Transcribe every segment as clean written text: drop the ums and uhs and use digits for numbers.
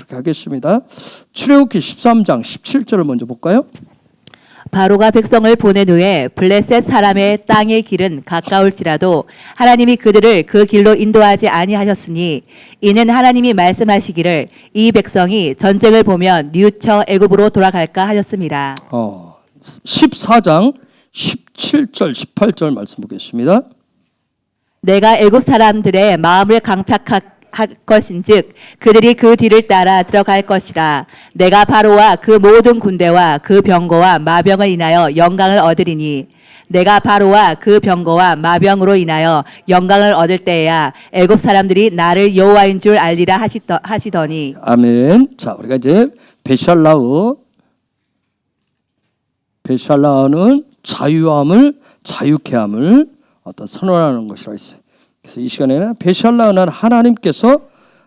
그렇게 하겠습니다. 출애굽기 13장 17절을 먼저 볼까요? 바로가 백성을 보낸 후에 블레셋 사람의 땅의 길은 가까울지라도 하나님이 그들을 그 길로 인도하지 아니하셨으니 이는 하나님이 말씀하시기를 이 백성이 전쟁을 보면 뉘우쳐 애굽으로 돌아갈까 하셨습니다. 14장 17절 18절 말씀 보겠습니다. 내가 애굽 사람들의 마음을 강팍할 것인즉 그들이 그 뒤를 따라 들어갈 것이라. 내가 바로와 그 모든 군대와 그 병거와 마병을 인하여 영광을 얻으리니 내가 바로와 그 병거와 마병으로 인하여 영광을 얻을 때에야 애굽 사람들이 나를 여호와인 줄 알리라 하시더니. 아멘. 자, 우리가 이제 베샬라는 자유케 함을 어떤 선언하는 것이라고 했어요. 그래서 이 시간에는 베샬라는 하나님께서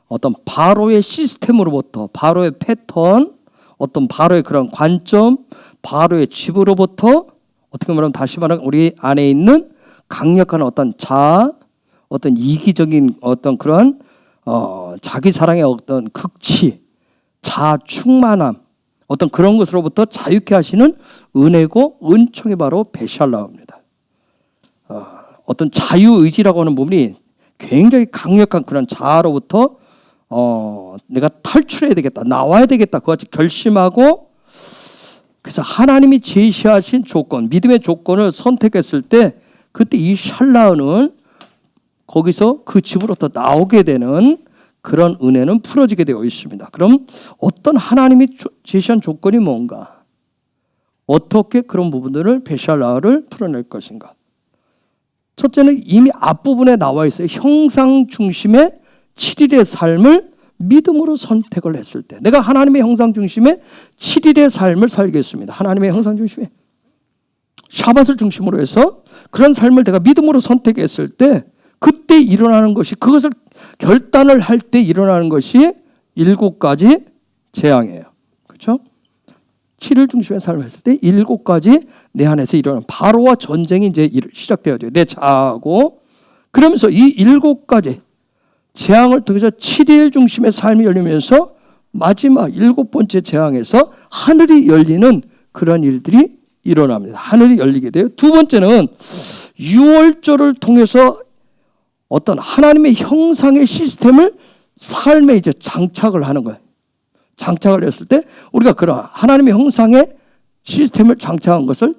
어떤 바로의 시스템으로부터, 바로의 패턴, 어떤 바로의 그런 관점, 바로의 집으로부터 어떻게 말하면 다시 말하면 우리 안에 있는 강력한 어떤 자아, 어떤 이기적인 어떤 그런 자기 사랑의 어떤 극치, 자아 충만함, 어떤 그런 것으로부터 자유케 하시는 은혜고 은총이 바로 베샬라입니다. 어떤 자유의지라고 하는 부분이 굉장히 강력한 그런 자아로부터 내가 탈출해야 되겠다, 나와야 되겠다, 그같이 결심하고, 그래서 하나님이 제시하신 조건, 믿음의 조건을 선택했을 때 그때 이 샬라는 거기서 그 집으로부터 나오게 되는 그런 은혜는 풀어지게 되어 있습니다. 그럼 어떤 하나님이 제시한 조건이 뭔가? 어떻게 그런 부분들을 베샬라를 풀어낼 것인가? 첫째는 이미 앞부분에 나와 있어요. 형상 중심의 7일의 삶을 믿음으로 선택을 했을 때, 내가 하나님의 형상 중심의 7일의 삶을 살겠습니다. 하나님의 형상 중심의 샤밧을 중심으로 해서 그런 삶을 내가 믿음으로 선택했을 때 그때 일어나는 것이, 그것을 결단을 할 때 일어나는 것이 7가지 재앙이에요. 그렇죠? 7일 중심의 삶을 했을 때 7가지 내 안에서 일어나는 바로와 전쟁이 이제 시작되어져요. 내 자아하고. 그러면서 이 7가지 재앙을 통해서 7일 중심의 삶이 열리면서 마지막 7번째 재앙에서 하늘이 열리는 그런 일들이 일어납니다. 하늘이 열리게 돼요. 두 번째는 6월절을 통해서 어떤 하나님의 형상의 시스템을 삶에 이제 장착을 하는 거예요. 장착을 했을 때 우리가 그런 하나님의 형상의 시스템을 장착한 것을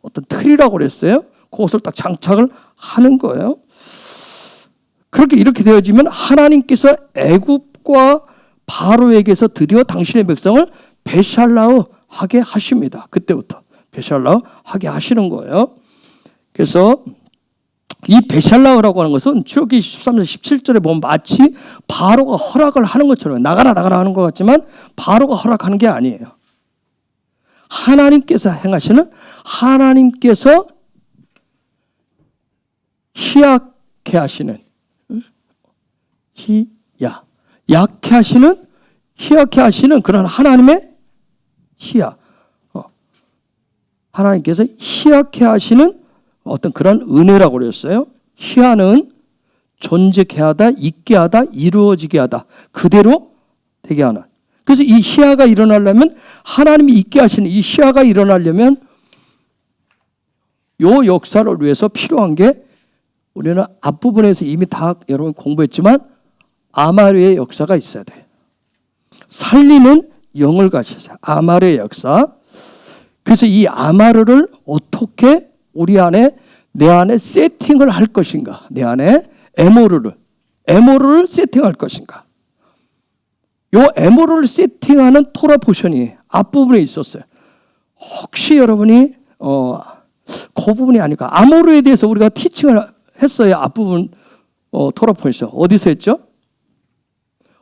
어떤 틀이라고 그랬어요. 그것을 딱 장착을 하는 거예요. 그렇게 이렇게 되어지면 하나님께서 애굽과 바로에게서 드디어 당신의 백성을 베샬라어 하게 하십니다. 그때부터 베샬라어 하게 하시는 거예요. 그래서 이 베샬라어라고 하는 것은 출애굽기 13장 17절에 보면 마치 바로가 허락을 하는 것처럼 나가라 하는 것 같지만 바로가 허락하는 게 아니에요. 하나님께서 행하시는, 하나님께서 희약케 하시는, 희약케 하시는 그런 하나님의 희약, 하나님께서 희약케 하시는 어떤 그런 은혜라고 그랬어요. 희야는 존재케 하다, 있게 하다, 이루어지게 하다, 그대로 되게 하는. 그래서 이 희야가 일어나려면, 하나님이 있게 하시는 이 희야가 일어나려면 이 역사를 위해서 필요한 게, 우리는 앞부분에서 이미 다 여러분 공부했지만 아마르의 역사가 있어야 돼요. 살리는 영을 가지셔서 아마르의 역사. 그래서 이 아마르를 어떻게 우리 안에, 내 안에 세팅을 할 것인가, 내 안에 에모르를 세팅할 것인가. 요 에모르를 세팅하는 토라 포션이 앞부분에 있었어요. 혹시 여러분이 그 부분이 아닐까, 아모르에 대해서 우리가 티칭을 했어요. 앞부분 토라 포션 어디서 했죠?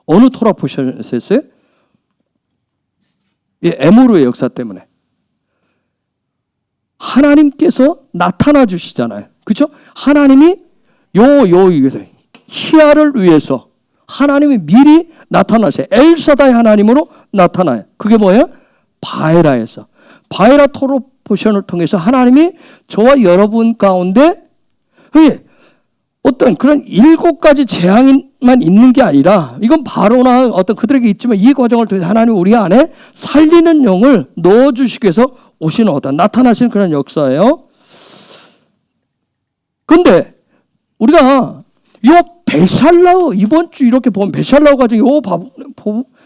어느 토라 포션에서 했어요? 예, 에모르의 역사 때문에. 하나님께서 나타나 주시잖아요. 그렇죠? 하나님이 희야를 위해서 하나님이 미리 나타나셔요. 엘사다의 하나님으로 나타나요. 그게 뭐예요? 바에라에서. 바에라 토로 포션을 통해서 하나님이 저와 여러분 가운데 어떤 그런 7가지 재앙인 있는 게 아니라 이건 바로나 어떤 그들에게 있지만 이 과정을 통해서 하나님 우리 안에 살리는 영을 넣어주시기 위해서 오시는 어떤 나타나시는 그런 역사예요. 근데 우리가 요 베샬라오 이번 주 이렇게 보면 베샬라오 과정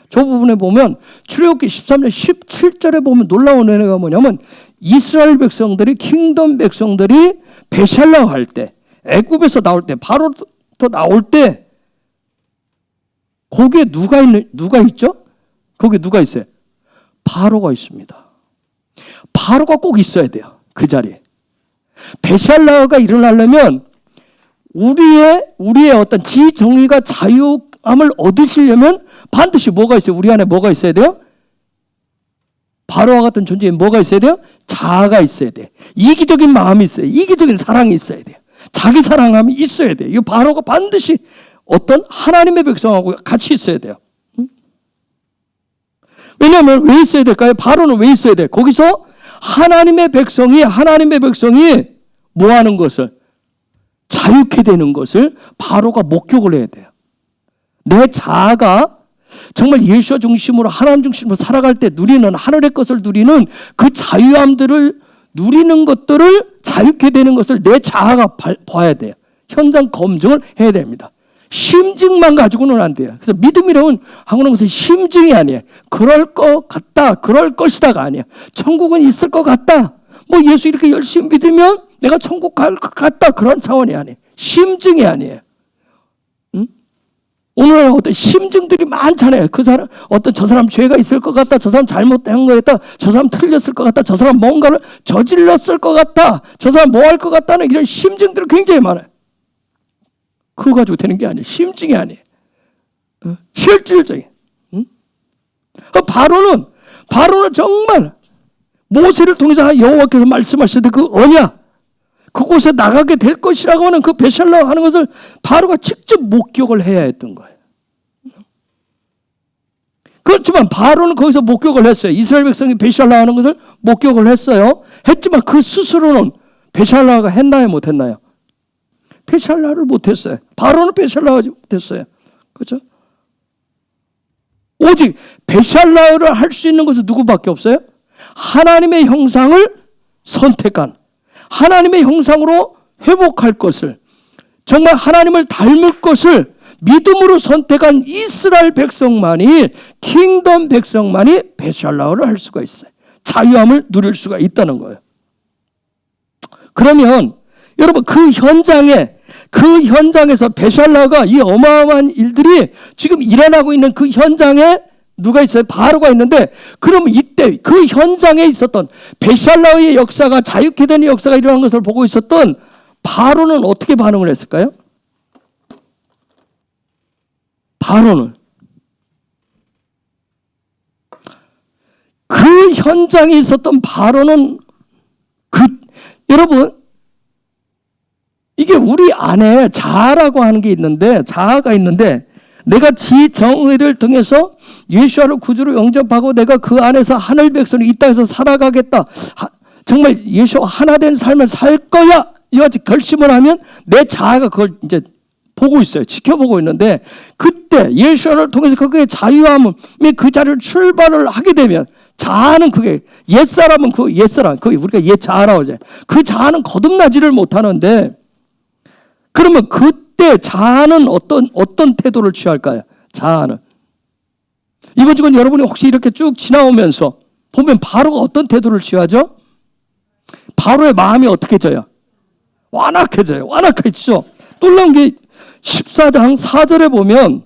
저 부분에 보면 출애굽기 13장 17절에 보면 놀라운 은혜가 뭐냐면 이스라엘 백성들이 킹덤 백성들이 베샬라오 할 때 애굽에서 나올 때 바로부터 나올 때 거기에 누가 있죠? 거기에 누가 있어요? 바로가 있습니다. 바로가 꼭 있어야 돼요. 그 자리에. 베샬라가 일어나려면 우리의 어떤 지정의가 자유함을 얻으시려면 반드시 뭐가 있어요? 우리 안에 뭐가 있어야 돼요? 바로와 같은 존재에 뭐가 있어야 돼요? 자아가 있어야 돼. 이기적인 마음이 있어야 돼. 이기적인 사랑이 있어야 돼요. 자기 사랑함이 있어야 돼요. 이 바로가 반드시 어떤 하나님의 백성하고 같이 있어야 돼요. 왜냐하면 왜 있어야 될까요? 바로는 왜 있어야 돼? 거기서 하나님의 백성이 뭐 하는 것을? 자유케 되는 것을 바로가 목격을 해야 돼요. 내 자아가 정말 예수와 중심으로 하나님 중심으로 살아갈 때 누리는 하늘의 것을 누리는 그 자유함들을 누리는 것들을 자유케 되는 것을 내 자아가 봐야 돼요. 현장 검증을 해야 됩니다. 심증만 가지고는 안 돼요. 그래서 믿음이라는 한국어 것은 심증이 아니에요. 그럴 것 같다, 그럴 것이다가 아니에요. 천국은 있을 것 같다. 뭐 예수 이렇게 열심히 믿으면 내가 천국 갈 것 같다, 그런 차원이 아니에요. 심증이 아니에요. 오늘 어떤 심증들이 많잖아요. 그 사람 어떤 저 사람 죄가 있을 것 같다, 저 사람 잘못한 거 같다, 저 사람 틀렸을 것 같다, 저 사람 뭔가를 저질렀을 것 같다, 저 사람 뭐 할 것 같다는 이런 심증들이 굉장히 많아요. 그거 가지고 되는 게 아니에요. 심증이 아니에요. 실질적인. 바로는 정말 모세를 통해서 여호와께서 말씀하시되 그 언약 그곳에 나가게 될 것이라고 하는 그 베샬라 하는 것을 바로가 직접 목격을 해야 했던 거예요. 그렇지만 바로는 거기서 목격을 했어요. 이스라엘 백성이 베샬라 하는 것을 목격을 했어요. 했지만 그 스스로는 베샬라가 했나요, 못했나요? 베샬라를 못했어요. 바로는 베샬라가 못했어요. 그렇죠? 오직 베샬라를 할 수 있는 것은 누구밖에 없어요? 하나님의 형상을 선택한, 하나님의 형상으로 회복할 것을, 정말 하나님을 닮을 것을 믿음으로 선택한 이스라엘 백성만이, 킹덤 백성만이 베샬라를 할 수가 있어요. 자유함을 누릴 수가 있다는 거예요. 그러면 여러분 그 현장에서 베샬라가 이 어마어마한 일들이 지금 일어나고 있는 그 현장에 누가 있어요? 바로가 있는데, 그럼 이때 그 현장에 있었던 베샬라의 역사가, 자유케 되는 역사가 일어난 것을 보고 있었던 바로는 어떻게 반응을 했을까요? 바로는 그 현장에 있었던 바로는 여러분 이게 우리 안에 자아라고 하는 게 있는데, 자아가 있는데, 내가 지정의를 통해서 예수와를 구주로 영접하고 내가 그 안에서 하늘 백성이 이 땅에서 살아가겠다, 정말 예수와 하나 된 삶을 살 거야, 이같이 결심을 하면 내 자아가 그걸 이제 보고 있어요. 지켜보고 있는데, 그때 예수와를 통해서 그의 자유함이 그 자리를 출발을 하게 되면, 자아는 그게 옛사람은 그 옛사람, 그게 우리가 옛자아라고 하죠. 그 자아는 거듭나지를 못하는데, 그러면 그때 자아는 어떤 태도를 취할까요? 자아는 이번 주간 여러분이 혹시 이렇게 쭉 지나오면서 보면 바로가 어떤 태도를 취하죠? 바로의 마음이 어떻게 져요? 완악해져요. 완악해지죠. 놀라운 게 14장 4절에 보면,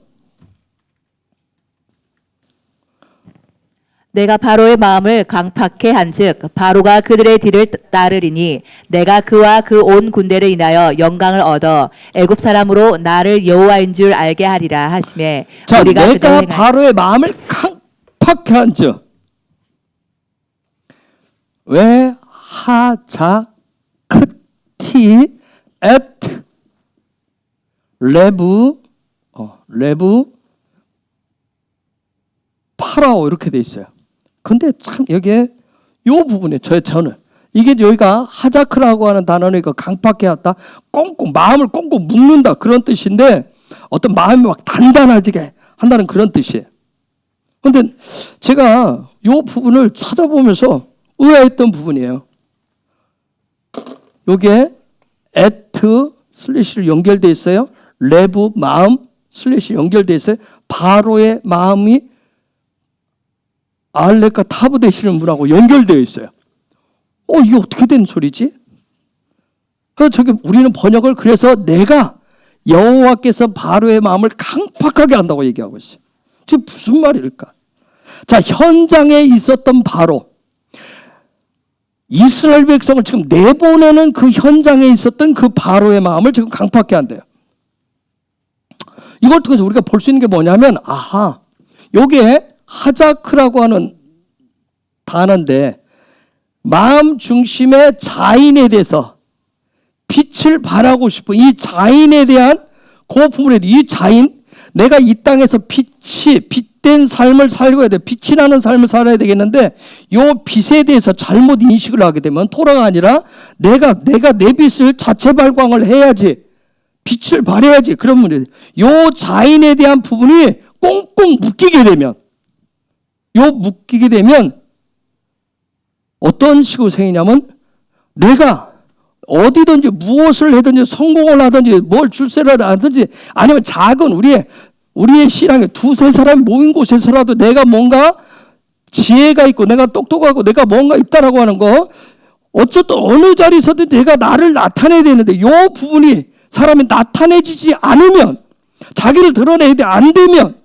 내가 바로의 마음을 강팍해 한즉 바로가 그들의 뒤를 따르리니 내가 그와 그 온 군대를 인하여 영광을 얻어 애굽 사람으로 나를 여호와인 줄 알게 하리라 하시매, 자, 우리가 내가 바로의 마음을 강팍해 한즉, 왜 하자 크티 앳 레브 파라오 이렇게 돼 있어요. 근데 참 여기에 요 부분에 저는 이게 여기가 하자크라고 하는 단어는 강팍해 왔다, 꽁꽁 마음을 꽁꽁 묶는다 그런 뜻인데, 어떤 마음이 막 단단해지게 한다는 그런 뜻이에요. 그런데 제가 이 부분을 찾아보면서 의아했던 부분이에요. 요게 at 슬래시로 연결되어 있어요. 레브 마음 슬래시 연결되어 있어요. 바로의 마음이 알렉과 타브 되시는 분하고 연결되어 있어요. 이게 어떻게 된 소리지? 저기 우리는 번역을 그래서 내가 여호와께서 바로의 마음을 강팍하게 한다고 얘기하고 있어요. 지금 무슨 말일까? 자, 현장에 있었던 바로, 이스라엘 백성을 지금 내보내는 그 현장에 있었던 그 바로의 마음을 지금 강팍하게 한대요. 이걸 통해서 우리가 볼 수 있는 게 뭐냐면, 아하, 요게 하자크라고 하는 단어인데, 마음 중심의 자인에 대해서 빛을 발하고 싶은 이 자인에 대한 그 부분에 이 자인, 내가 이 땅에서 빛된 삶을 살고 해야 돼. 빛이 나는 삶을 살아야 되겠는데, 요 빛에 대해서 잘못 인식을 하게 되면 토라가 아니라 내가 내 빛을 자체 발광을 해야지, 빛을 발해야지, 그런 문제. 요 자인에 대한 부분이 꽁꽁 묶이게 되면, 어떤 식으로 생기냐면, 내가 어디든지 무엇을 하든지 성공을 하든지 뭘 출세를 하든지 아니면 작은 우리의 신앙에 두세 사람 모인 곳에서라도 내가 뭔가 지혜가 있고 내가 똑똑하고 내가 뭔가 있다라고 하는 거, 어쨌든 어느 자리에서든 내가 나를 나타내야 되는데 이 부분이 사람이 나타내지지 않으면, 자기를 드러내야 돼 안 되면,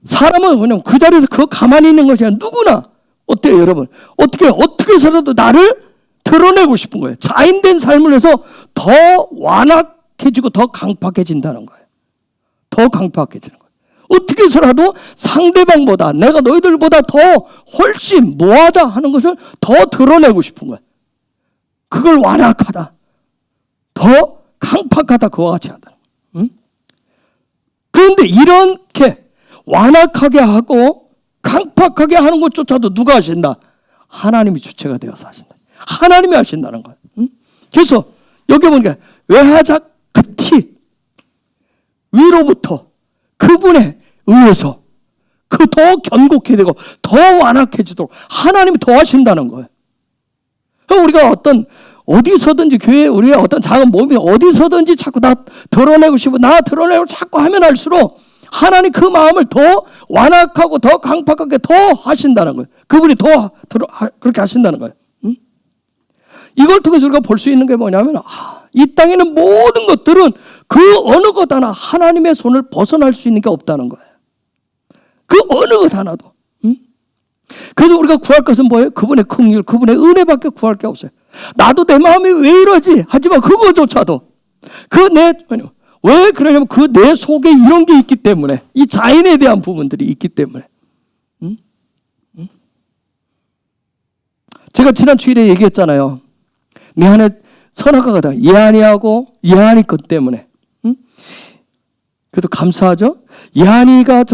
사람은 그냥 그 자리에서 가만히 있는 것이 아니라 누구나 어때요 여러분? 어떻게 해서라도 나를 드러내고 싶은 거예요. 자인된 삶을 해서 더 완악해지고 더 강팍해진다는 거예요. 더 강팍해지는 거예요. 어떻게 해서라도 상대방보다, 내가 너희들보다 더 훨씬 뭐하다 하는 것을 더 드러내고 싶은 거예요. 그걸 완악하다, 더 강팍하다, 그와 같이 하다. 그런데 이렇게 완악하게 하고 강팍하게 하는 것조차도 누가 하신다? 하나님이 주체가 되어서 하신다. 하나님이 하신다는 거예요. 그래서 여기 보니까 외하작 그티 위로부터 그분에 의해서 그 더 견고케 되고 더 완악해지도록 하나님이 더 하신다는 거예요. 우리가 어디서든지 교회, 우리의 어떤 작은 몸이 어디서든지 자꾸 나 드러내고 싶고 나 드러내고 자꾸 하면 할수록 하나님 그 마음을 더 완악하고 더 강팍하게 더 하신다는 거예요. 그분이 더 그렇게 하신다는 거예요. 이걸 통해서 우리가 볼 수 있는 게 뭐냐면, 이 땅에 있는 모든 것들은 그 어느 것 하나 하나님의 손을 벗어날 수 있는 게 없다는 거예요. 그 어느 것 하나도. 그래서 우리가 구할 것은 뭐예요? 그분의 긍휼, 그분의 은혜밖에 구할 게 없어요. 나도 내 마음이 왜 이러지? 하지만 그거조차도 왜 그러냐면 그 내 속에 이런 게 있기 때문에, 이 자인에 대한 부분들이 있기 때문에. 제가 지난 주일에 얘기했잖아요. 내 안에 선악과가 예한이하고 예한이 것 때문에. 그래도 감사하죠. 예한이가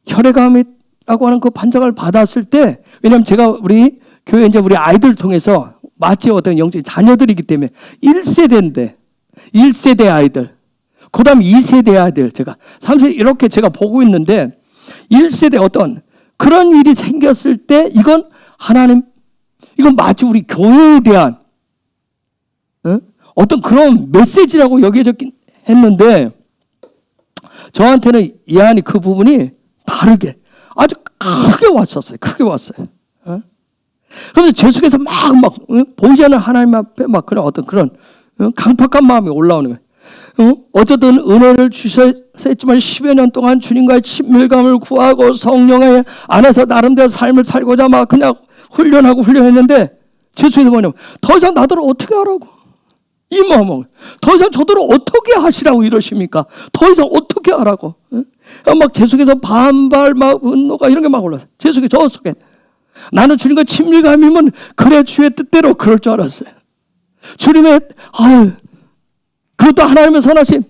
혈액암이라고 하는 그 판정을 받았을 때, 왜냐하면 제가 우리 교회 우리 아이들 통해서 마치 어떤 영적인 자녀들이기 때문에 1세대 아이들, 그 다음 2세대 아이들, 제가 3세대 이렇게 제가 보고 있는데, 1세대 어떤 그런 일이 생겼을 때 이건 하나님, 이건 마치 우리 교회에 대한 어떤 그런 메시지라고 여겨졌긴 했는데, 저한테는 예한이 그 부분이 다르게 아주 크게 왔었어요. 크게 왔어요. 그런데 제 속에서 막 보이지 않는 하나님 앞에 막 그런 어떤 그런 강팍한 마음이 올라오는 거예요. 어쨌든 은혜를 주셨지만 10여 년 동안 주님과의 친밀감을 구하고 성령의 안에서 나름대로 삶을 살고자 막 그냥 훈련했는데, 제 속에서 뭐냐면 더 이상 나더러 어떻게 하라고, 이 마음은 더 이상 저더러 어떻게 하시라고 이러십니까? 더 이상 어떻게 하라고. 막 제 속에서 반발, 막 분노가 이런 게 막 올라왔어요. 제 속에, 저 속에. 나는 주님과 친밀감이면 그래 주의 뜻대로 그럴 줄 알았어요. 주님의 그것도 하나님의 선하심.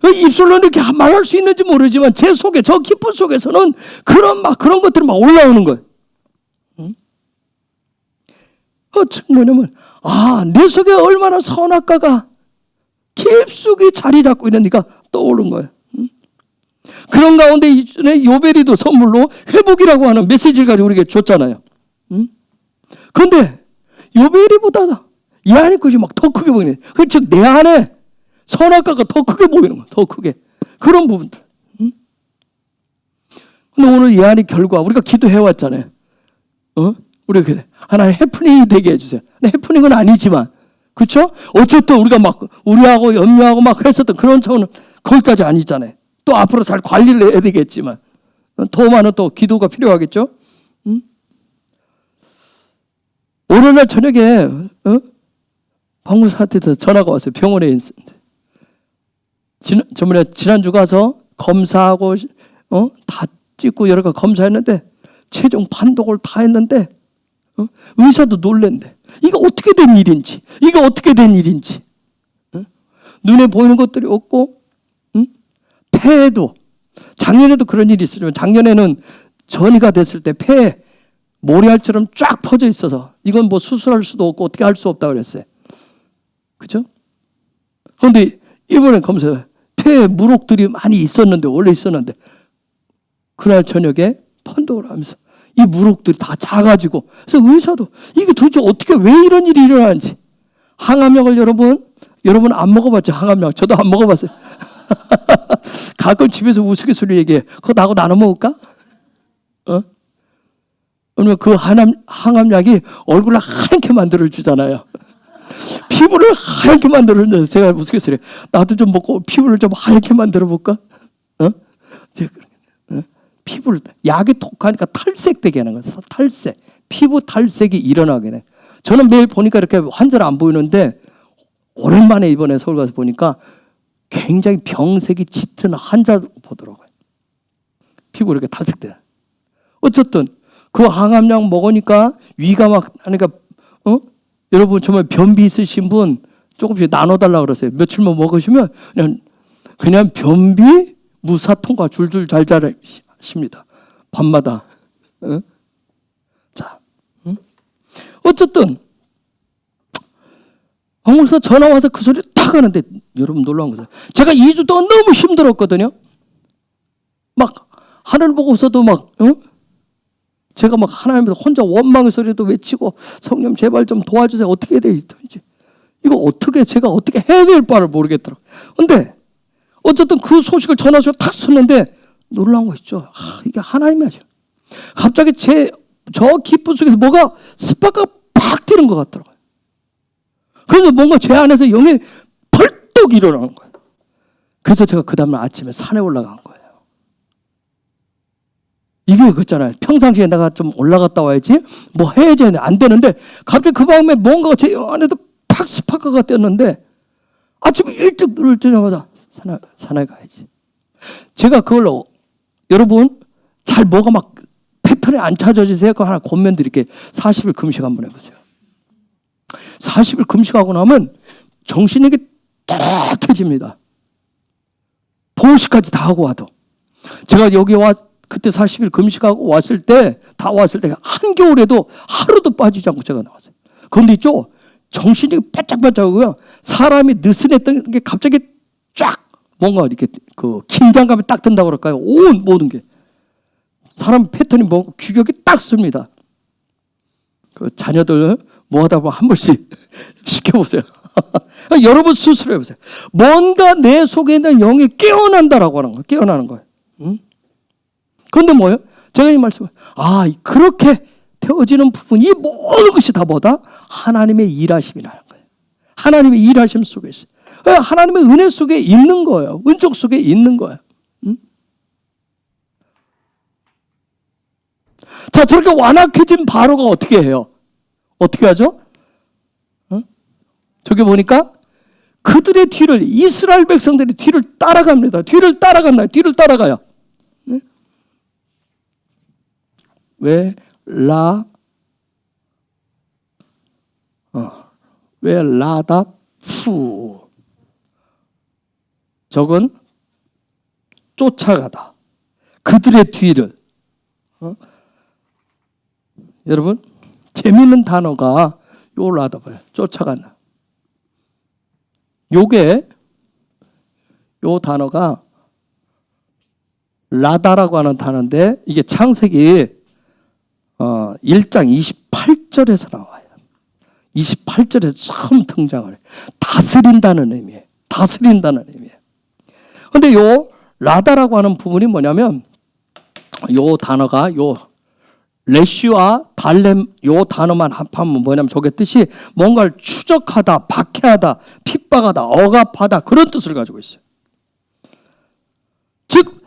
입술로 이렇게 말할 수 있는지 모르지만 제 속에, 저 깊은 속에서는 그런 것들이 막 올라오는 거예요. 뭐냐면 내 속에 얼마나 선악과가 깊숙이 자리 잡고 있는 네가 떠오른 거예요. 그런 가운데 이전에 요베리도 선물로 회복이라고 하는 메시지를 가지고 우리에게 줬잖아요. 그런데 요베리보다 이 안에 것이 막 더 크게 보이네. 즉 내 안에 선악과가 더 크게 보이는 거야. 더 크게. 그런 부분들. 근데 오늘 이 안의 결과 우리가 기도해왔잖아요. 우리가 하나님 해프닝이 되게 해주세요. 근데 해프닝은 아니지만 그렇죠? 어쨌든 우리가 막 우리하고 염려하고 막 했었던 그런 차원은 거기까지 아니잖아요. 또 앞으로 잘 관리를 해야 되겠지만 더 많은 또 기도가 필요하겠죠. 오늘날 저녁에 방문사한테서 전화가 왔어요. 병원에 있는데 지난주 가서 검사하고 다 찍고 여러 가지 검사했는데 최종 판독을 다 했는데 의사도 놀랜대. 이거 어떻게 된 일인지, 이거 어떻게 된 일인지. 눈에 보이는 것들이 없고 폐에도 작년에도 그런 일이 있었지만 작년에는 전이가 됐을 때 폐에 모래알처럼 쫙 퍼져 있어서 이건 뭐 수술할 수도 없고 어떻게 할 수 없다고 그랬어요. 그죠? 그런데 이번에 검사해 폐에 물혹들이 많이 있었는데 원래 있었는데 그날 저녁에 판독을 하면서 이 물혹들이 다 작아지고 그래서 의사도 이게 도대체 어떻게 왜 이런 일이 일어나는지 항암약을 여러분 안 먹어봤죠? 항암약 저도 안 먹어봤어요. 가끔 집에서 우스갯소리 얘기해. 그거 나하고 나눠 먹을까? 그러면 그 항암약이 얼굴을 하얗게 만들어주잖아요. 피부를 하얗게 만들어주는데 제가 우스갯소리 나도 좀 먹고 피부를 좀 하얗게 만들어볼까? 피부를 약이 독하니까 탈색되게 하는 거예요. 탈색. 피부 탈색이 일어나게 돼. 저는 매일 보니까 이렇게 환자를 안 보이는데 오랜만에 이번에 서울 가서 보니까 굉장히 병색이 짙은 환자 보더라고요. 피부 이렇게 탈색돼. 어쨌든 그 항암약 먹으니까 위가 막 하니까 여러분 정말 변비 있으신 분 조금씩 나눠달라고 그러세요. 며칠만 먹으시면 그냥 변비 무사통과 줄줄 잘 하십니다. 밤마다. 자, 어쨌든 방울사 전화 와서 그 소리 탁 하는데 여러분 놀라운 거죠. 제가 2주 동안 너무 힘들었거든요. 막 하늘 보고서도 막 제가 막 하나님을 혼자 원망의 소리도 외치고 성령 제발 좀 도와주세요. 어떻게 해야 되지? 이거 어떻게 제가 어떻게 해야 될 바를 모르겠더라고요. 근데 어쨌든 그 소식을 전화해서 탁 썼는데 놀라운 거 있죠. 이게 하나님이 하죠. 갑자기 저 기쁨 속에서 뭐가 스파크가 팍 튀는 것 같더라고요. 그래서 뭔가 제 안에서 영이 벌떡 일어나는 거예요. 그래서 제가 그 다음날 아침에 산에 올라간 거예요. 이게 그렇잖아요. 평상시에 내가 좀 올라갔다 와야지 뭐 해야지 안 되는데 갑자기 그 밤에 뭔가가 제 안에도 팍 스파크가 떴는데 아침에 일찍 눈을 뜨자마자 산에 가야지. 제가 그걸로 여러분 잘 뭐가 막 패턴이 안 찾아지세요? 그거 하나 권면 드릴게요. 40일 금식 한번 해보세요. 40일 금식하고 나면 정신이 따뜻해집니다. 보호식까지 다 하고 와도. 제가 여기 그때 40일 금식하고 왔을 때 한겨울에도 하루도 빠지지 않고 제가 나왔어요. 그런데 있죠? 정신이 바짝바짝하고요. 사람이 느슨했던 게 갑자기 쫙 뭔가 이렇게 그 긴장감이 딱 든다고 그럴까요? 온 모든 게. 사람 패턴이 뭐 규격이 딱 씁니다. 그 자녀들 뭐 하다 보면 한 번씩 시켜보세요. 여러분 스스로 해보세요. 뭔가 내 속에 있는 영이 깨어난다라고 하는 거예요. 깨어나는 거예요. 그런데 뭐예요? 제가 이 말씀을 그렇게 되어지는 부분 이 모든 것이 다 뭐다? 하나님의 일하심이라는 거예요. 하나님의 일하심 속에 있어요. 하나님의 은혜 속에 있는 거예요. 은총 속에 있는 거예요. 자, 저렇게 완악해진 바로가 어떻게 해요? 어떻게 하죠? 저기 보니까 그들의 뒤를 이스라엘 백성들이 뒤를 따라갑니다. 뒤를 따라가요. 네? 왜 라다푸 적은 쫓아가다. 그들의 뒤를 여러분 재미있는 단어가 요 라다푸예요. 쫓아간다. 요게 요 단어가 라다라고 하는 단어인데 이게 창세기 1장 28절에서 나와요. 28절에서 처음 등장을 해요. 다스린다는 의미예요. 다스린다는 의미예요. 근데 요 라다라고 하는 부분이 뭐냐면 요 단어가 요 레시와 달렘 요 단어만 합하면 뭐냐면 저게 뜻이 뭔가를 추적하다, 박해하다, 핍박하다, 억압하다 그런 뜻을 가지고 있어요. 즉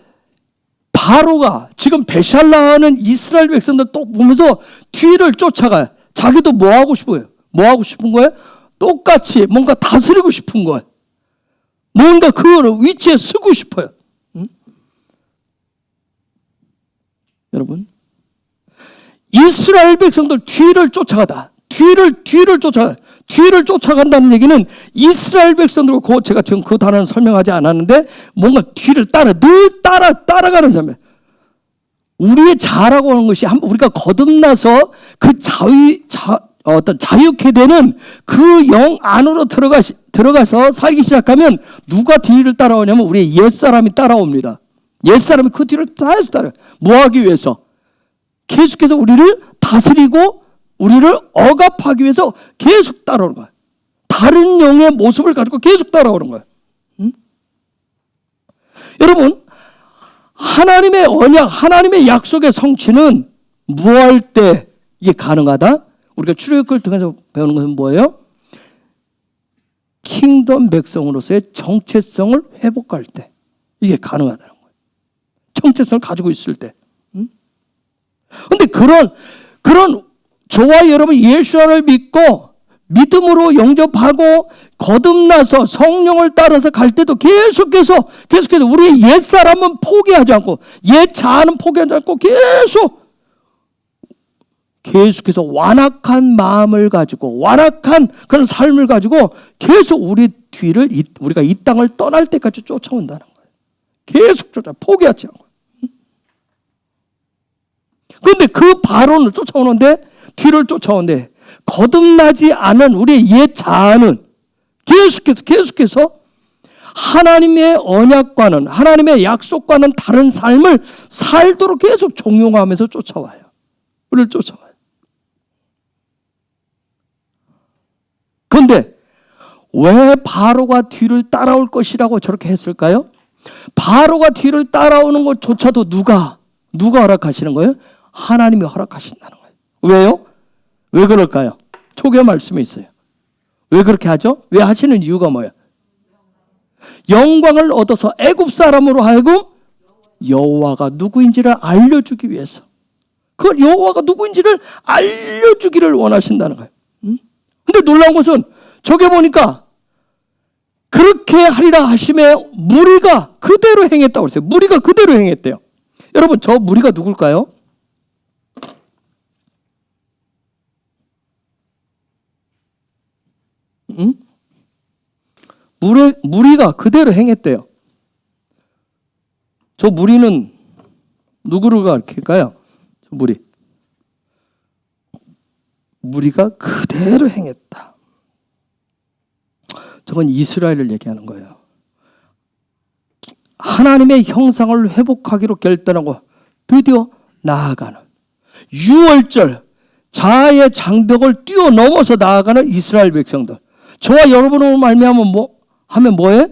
바로가 지금 베샬라하는 이스라엘 백성들 또 보면서 뒤를 쫓아가요. 자기도 뭐 하고 싶어요? 뭐 하고 싶은 거예요? 똑같이 뭔가 다스리고 싶은 거예요. 뭔가 그 위치에 서고 싶어요. 응? 여러분, 이스라엘 백성들 뒤를 쫓아가다. 뒤를 쫓아간다는 얘기는 이스라엘 백성들, 제가 지금 그 단어는 설명하지 않았는데 뭔가 뒤를 늘 따라가는 사람이에요. 우리의 자라고 하는 것이 한번 우리가 거듭나서 그 자유케 되는 그 영 안으로 들어가서 살기 시작하면 누가 뒤를 따라오냐면 우리의 옛사람이 따라옵니다. 옛사람이 그 뒤를 계속 따라요. 뭐 하기 위해서? 계속해서 우리를 다스리고 우리를 억압하기 위해서 계속 따라오는 거예요. 다른 영의 모습을 가지고 계속 따라오는 거예요. 여러분, 하나님의 언약, 하나님의 약속의 성취는 무할 때 이게 가능하다? 우리가 출애굽을 통해서 배우는 것은 뭐예요? 킹덤 백성으로서의 정체성을 회복할 때 이게 가능하다는 거예요. 정체성을 가지고 있을 때. 근데 그런 저와 여러분 예수를 믿고 믿음으로 영접하고 거듭나서 성령을 따라서 갈 때도 계속해서 우리의 옛사람은 포기하지 않고 옛자아는 포기하지 않고 계속해서 완악한 마음을 가지고 완악한 그런 삶을 가지고 계속 우리 뒤를 우리가 이 땅을 떠날 때까지 쫓아온다는 거예요. 계속 포기하지 않고. 그런데 그 바로는 쫓아오는데 뒤를 쫓아오는데 거듭나지 않은 우리의 옛 자아는 계속해서 하나님의 언약과는 하나님의 약속과는 다른 삶을 살도록 계속 종용하면서 쫓아와요. 우리를 쫓아와요. 그런데 왜 바로가 뒤를 따라올 것이라고 저렇게 했을까요? 바로가 뒤를 따라오는 것조차도 누가 허락하시는 거예요? 하나님이 허락하신다는 거예요. 왜요? 왜 그럴까요? 초기의 말씀에 있어요. 왜 그렇게 하죠? 왜 하시는 이유가 뭐예요? 영광을 얻어서 애굽 사람으로 하여금 여호와가 누구인지를 알려주기 위해서. 그 여호와가 누구인지를 알려주기를 원하신다는 거예요. 근데 놀라운 것은 저게 보니까 그렇게 하리라 하심에 무리가 그대로 행했다고 그랬어요. 무리가 그대로 행했대요. 여러분, 저 무리가 누굴까요? 무리가 그대로 행했대요. 저 무리는 누구를 가리킬까요? 저 무리가 그대로 행했다. 저건 이스라엘을 얘기하는 거예요. 하나님의 형상을 회복하기로 결단하고 드디어 나아가는 유월절 자아의 장벽을 뛰어넘어서 나아가는 이스라엘 백성들. 저와 여러분으로 말미암아 하면 뭐해?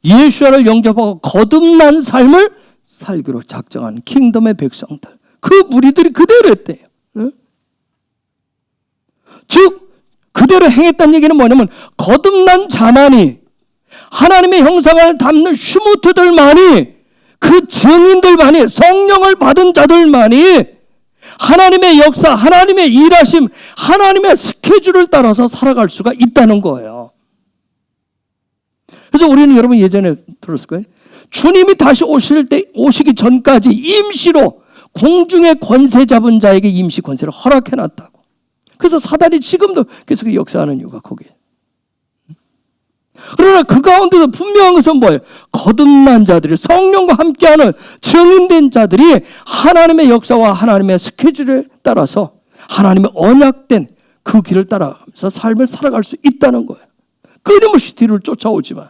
예수를 영접하고 거듭난 삶을 살기로 작정한 킹덤의 백성들. 그 무리들이 그대로 했대요. 즉 그대로 행했다는 얘기는 뭐냐면 거듭난 자만이 하나님의 형상을 담는 슈무트들만이 그 증인들만이 성령을 받은 자들만이 하나님의 역사, 하나님의 일하심, 하나님의 스케줄을 따라서 살아갈 수가 있다는 거예요. 그래서 우리는 여러분 예전에 들었을 거예요. 주님이 다시 오시기 전까지 임시로 공중의 권세 잡은 자에게 임시 권세를 허락해 놨다고. 그래서 사단이 지금도 계속 역사하는 이유가 거기에. 그러나 그 가운데서 분명한 것은 뭐예요? 거듭난 자들이 성령과 함께하는 증인된 자들이 하나님의 역사와 하나님의 스케줄에 따라서 하나님의 언약된 그 길을 따라가면서 삶을 살아갈 수 있다는 거예요. 끊임없이 뒤를 쫓아오지만.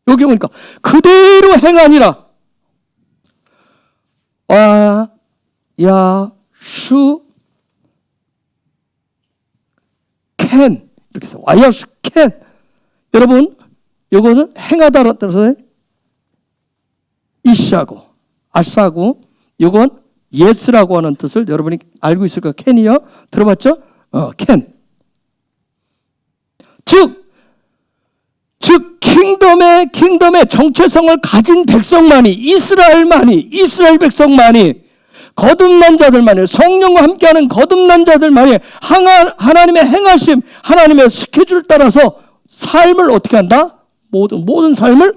여기 보니까 그대로 행하니라. 와야슈 캔 이렇게 해서 와야슈 캔. 여러분 요거는 행하다라는 뜻은 이시하고 아싸고 요건 예스라고 하는 뜻을 여러분이 알고 있을 거예요. 캔이요. 들어봤죠? 캔. 즉 킹덤의 정체성을 가진 백성만이 이스라엘 백성만이 거듭난 자들만이 성령과 함께하는 거듭난 자들만이 하나님의 행하심 하나님의 스케줄 따라서 삶을 어떻게 한다? 모든 삶을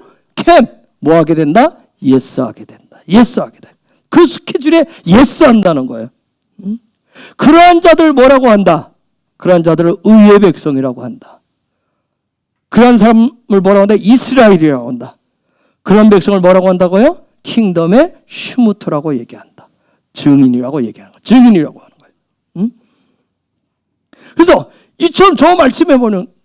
뭐하게 된다? 예스하게 된다. 예스하게 돼. 그 스케줄에 예스한다는 거예요. 그러한 자들 뭐라고 한다? 그러한 자들을 의의 백성이라고 한다. 그러한 사람을 뭐라고 한다? 이스라엘이라고 한다. 그런 백성을 뭐라고 한다고요? 킹덤의 슈무트라고 얘기한다. 증인이라고 얘기하는 거예요. 증인이라고 하는 거예요. 그래서 이처럼 저 말씀에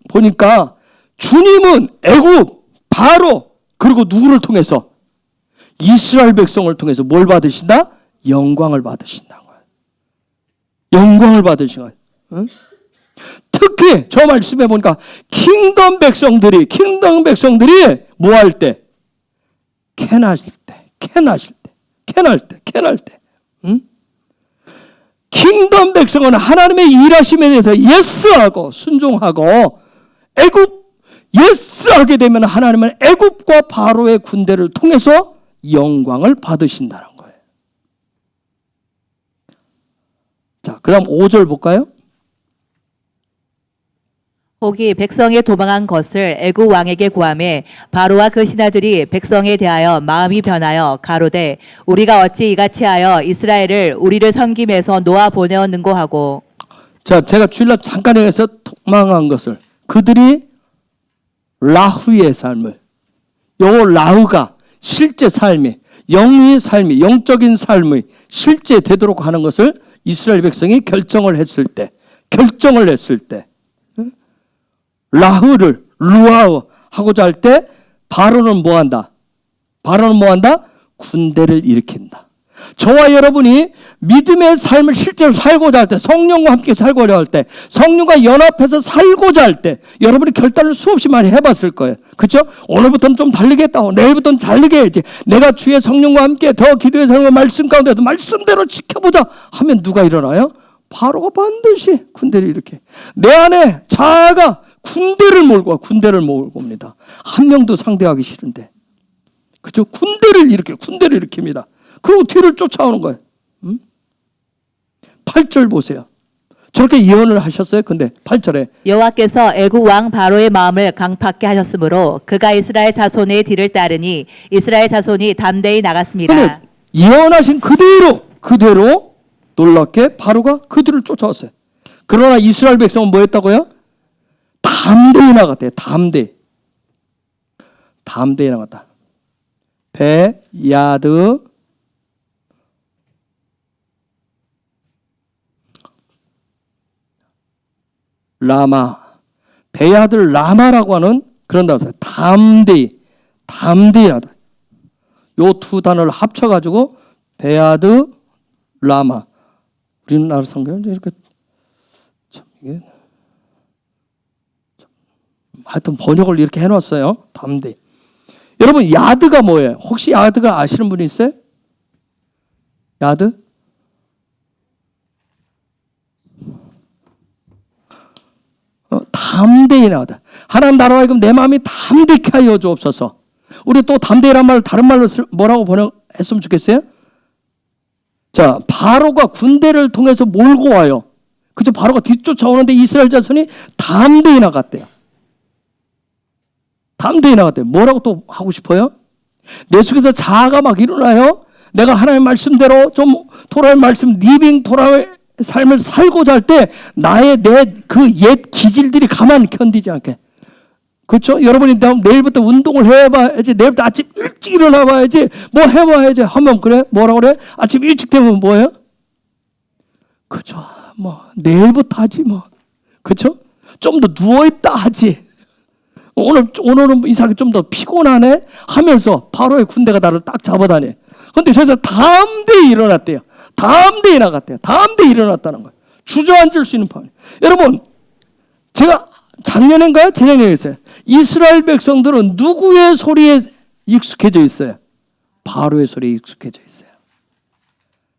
보니까 주님은 애굽, 바로 그리고 누구를 통해서? 이스라엘 백성을 통해서 뭘 받으신다? 영광을 받으신다는 거예요. 영광을 받으신 거예요. 특히 저 말씀에 보니까 킹덤 백성들이 뭐 할 때? 캔하실 때. 킹덤 백성은 하나님의 일하심에 대해서 예스하고 순종하고 예스하게 되면 하나님은 애굽과 바로의 군대를 통해서 영광을 받으신다는 거예요. 자, 그 다음 5절 볼까요? 혹이 백성이 도망한 것을 애굽 왕에게 고하매 바로와 그 신하들이 백성에 대하여 마음이 변하여 가로되 우리가 어찌 이같이 하여 이스라엘을 우리를 섬김에서 놓아 보내었는고 하고. 자, 제가 주일날 잠깐 해서 도망한 것을 그들이 라후의 삶을 요 라후가 실제 삶이 영적인 삶의 실제 되도록 하는 것을 이스라엘 백성이 결정을 했을 때 라흐를 루아흐 하고자 할 때 바로는 뭐한다? 군대를 일으킨다. 저와 여러분이 믿음의 삶을 실제로 살고자 할 때, 성령과 함께 살고자 할 때, 성령과 연합해서 살고자 할 때 여러분이 결단을 수없이 많이 해봤을 거예요. 그렇죠? 오늘부터는 좀 달리겠다. 내일부터는 달리게 해야지. 내가 주의 성령과 함께 더 기도의 삶과 말씀 가운데도 말씀대로 지켜보자 하면 누가 일어나요? 바로가 반드시 군대를 일으켜. 내 안에 자아가 군대를 몰고 옵니다. 한 명도 상대하기 싫은데. 그렇죠? 군대를 일으킵니다. 그리고 뒤를 쫓아오는 거예요. 8절 보세요. 저렇게 예언을 하셨어요. 근데 8절에 여호와께서 애굽 왕 바로의 마음을 강팍게 하셨으므로 그가 이스라엘 자손의 뒤를 따르니 이스라엘 자손이 담대히 나갔습니다. 예언하신 그대로 놀랍게 바로가 그들을 쫓아왔어요. 그러나 이스라엘 백성은 뭐 했다고요? 담대히 나갔대요. 담대히 나갔다. 베야드 라마, 베야드 라마라고 하는 그런 단어였어요. 담대히 하다. 요 두 단어를 합쳐가지고 베야드 라마. 우리나라 성경은 이렇게 참 이게 하여튼 번역을 이렇게 해놨어요. 담대히. 여러분 야드가 뭐예요? 혹시 야드가 아시는 분이 있어요? 야드? 담대히 나가다. 하나님 나라와 하여금 내 마음이 담대케 하여 주옵소서. 우리 또 담대히란 말을 다른 말로 뭐라고 번역했으면 좋겠어요? 자, 바로가 군대를 통해서 몰고 와요. 그죠? 바로가 뒤쫓아오는데 이스라엘 자손이 담대히 나갔대요. 뭐라고 또 하고 싶어요? 내 속에서 자아가 막 일어나요. 내가 하나님의 말씀대로 좀 토라의 말씀, 리빙 토라의 삶을 살고자 할 때 나의 그 옛 기질들이 가만 견디지 않게. 그렇죠? 여러분이 내일부터 운동을 해봐야지. 내일부터 아침 일찍 일어나 봐야지. 뭐 해봐야지. 하면 그래? 뭐라고 그래? 아침 일찍 되면 뭐예요? 그죠? 뭐 내일부터 하지 뭐. 그렇죠? 좀 더 누워있다 하지. 오늘은 이삭이 좀 더 피곤하네 하면서 바로의 군대가 나를 딱 잡아다니. 근데 저기서 다음 대에 일어났대요. 다음 대에 나갔대요. 다음 대에 일어났다는 거예요. 주저앉을 수 있는 판이. 여러분, 제가 작년인가요? 재작년에 했어요. 이스라엘 백성들은 누구의 소리에 익숙해져 있어요? 바로의 소리에 익숙해져 있어요.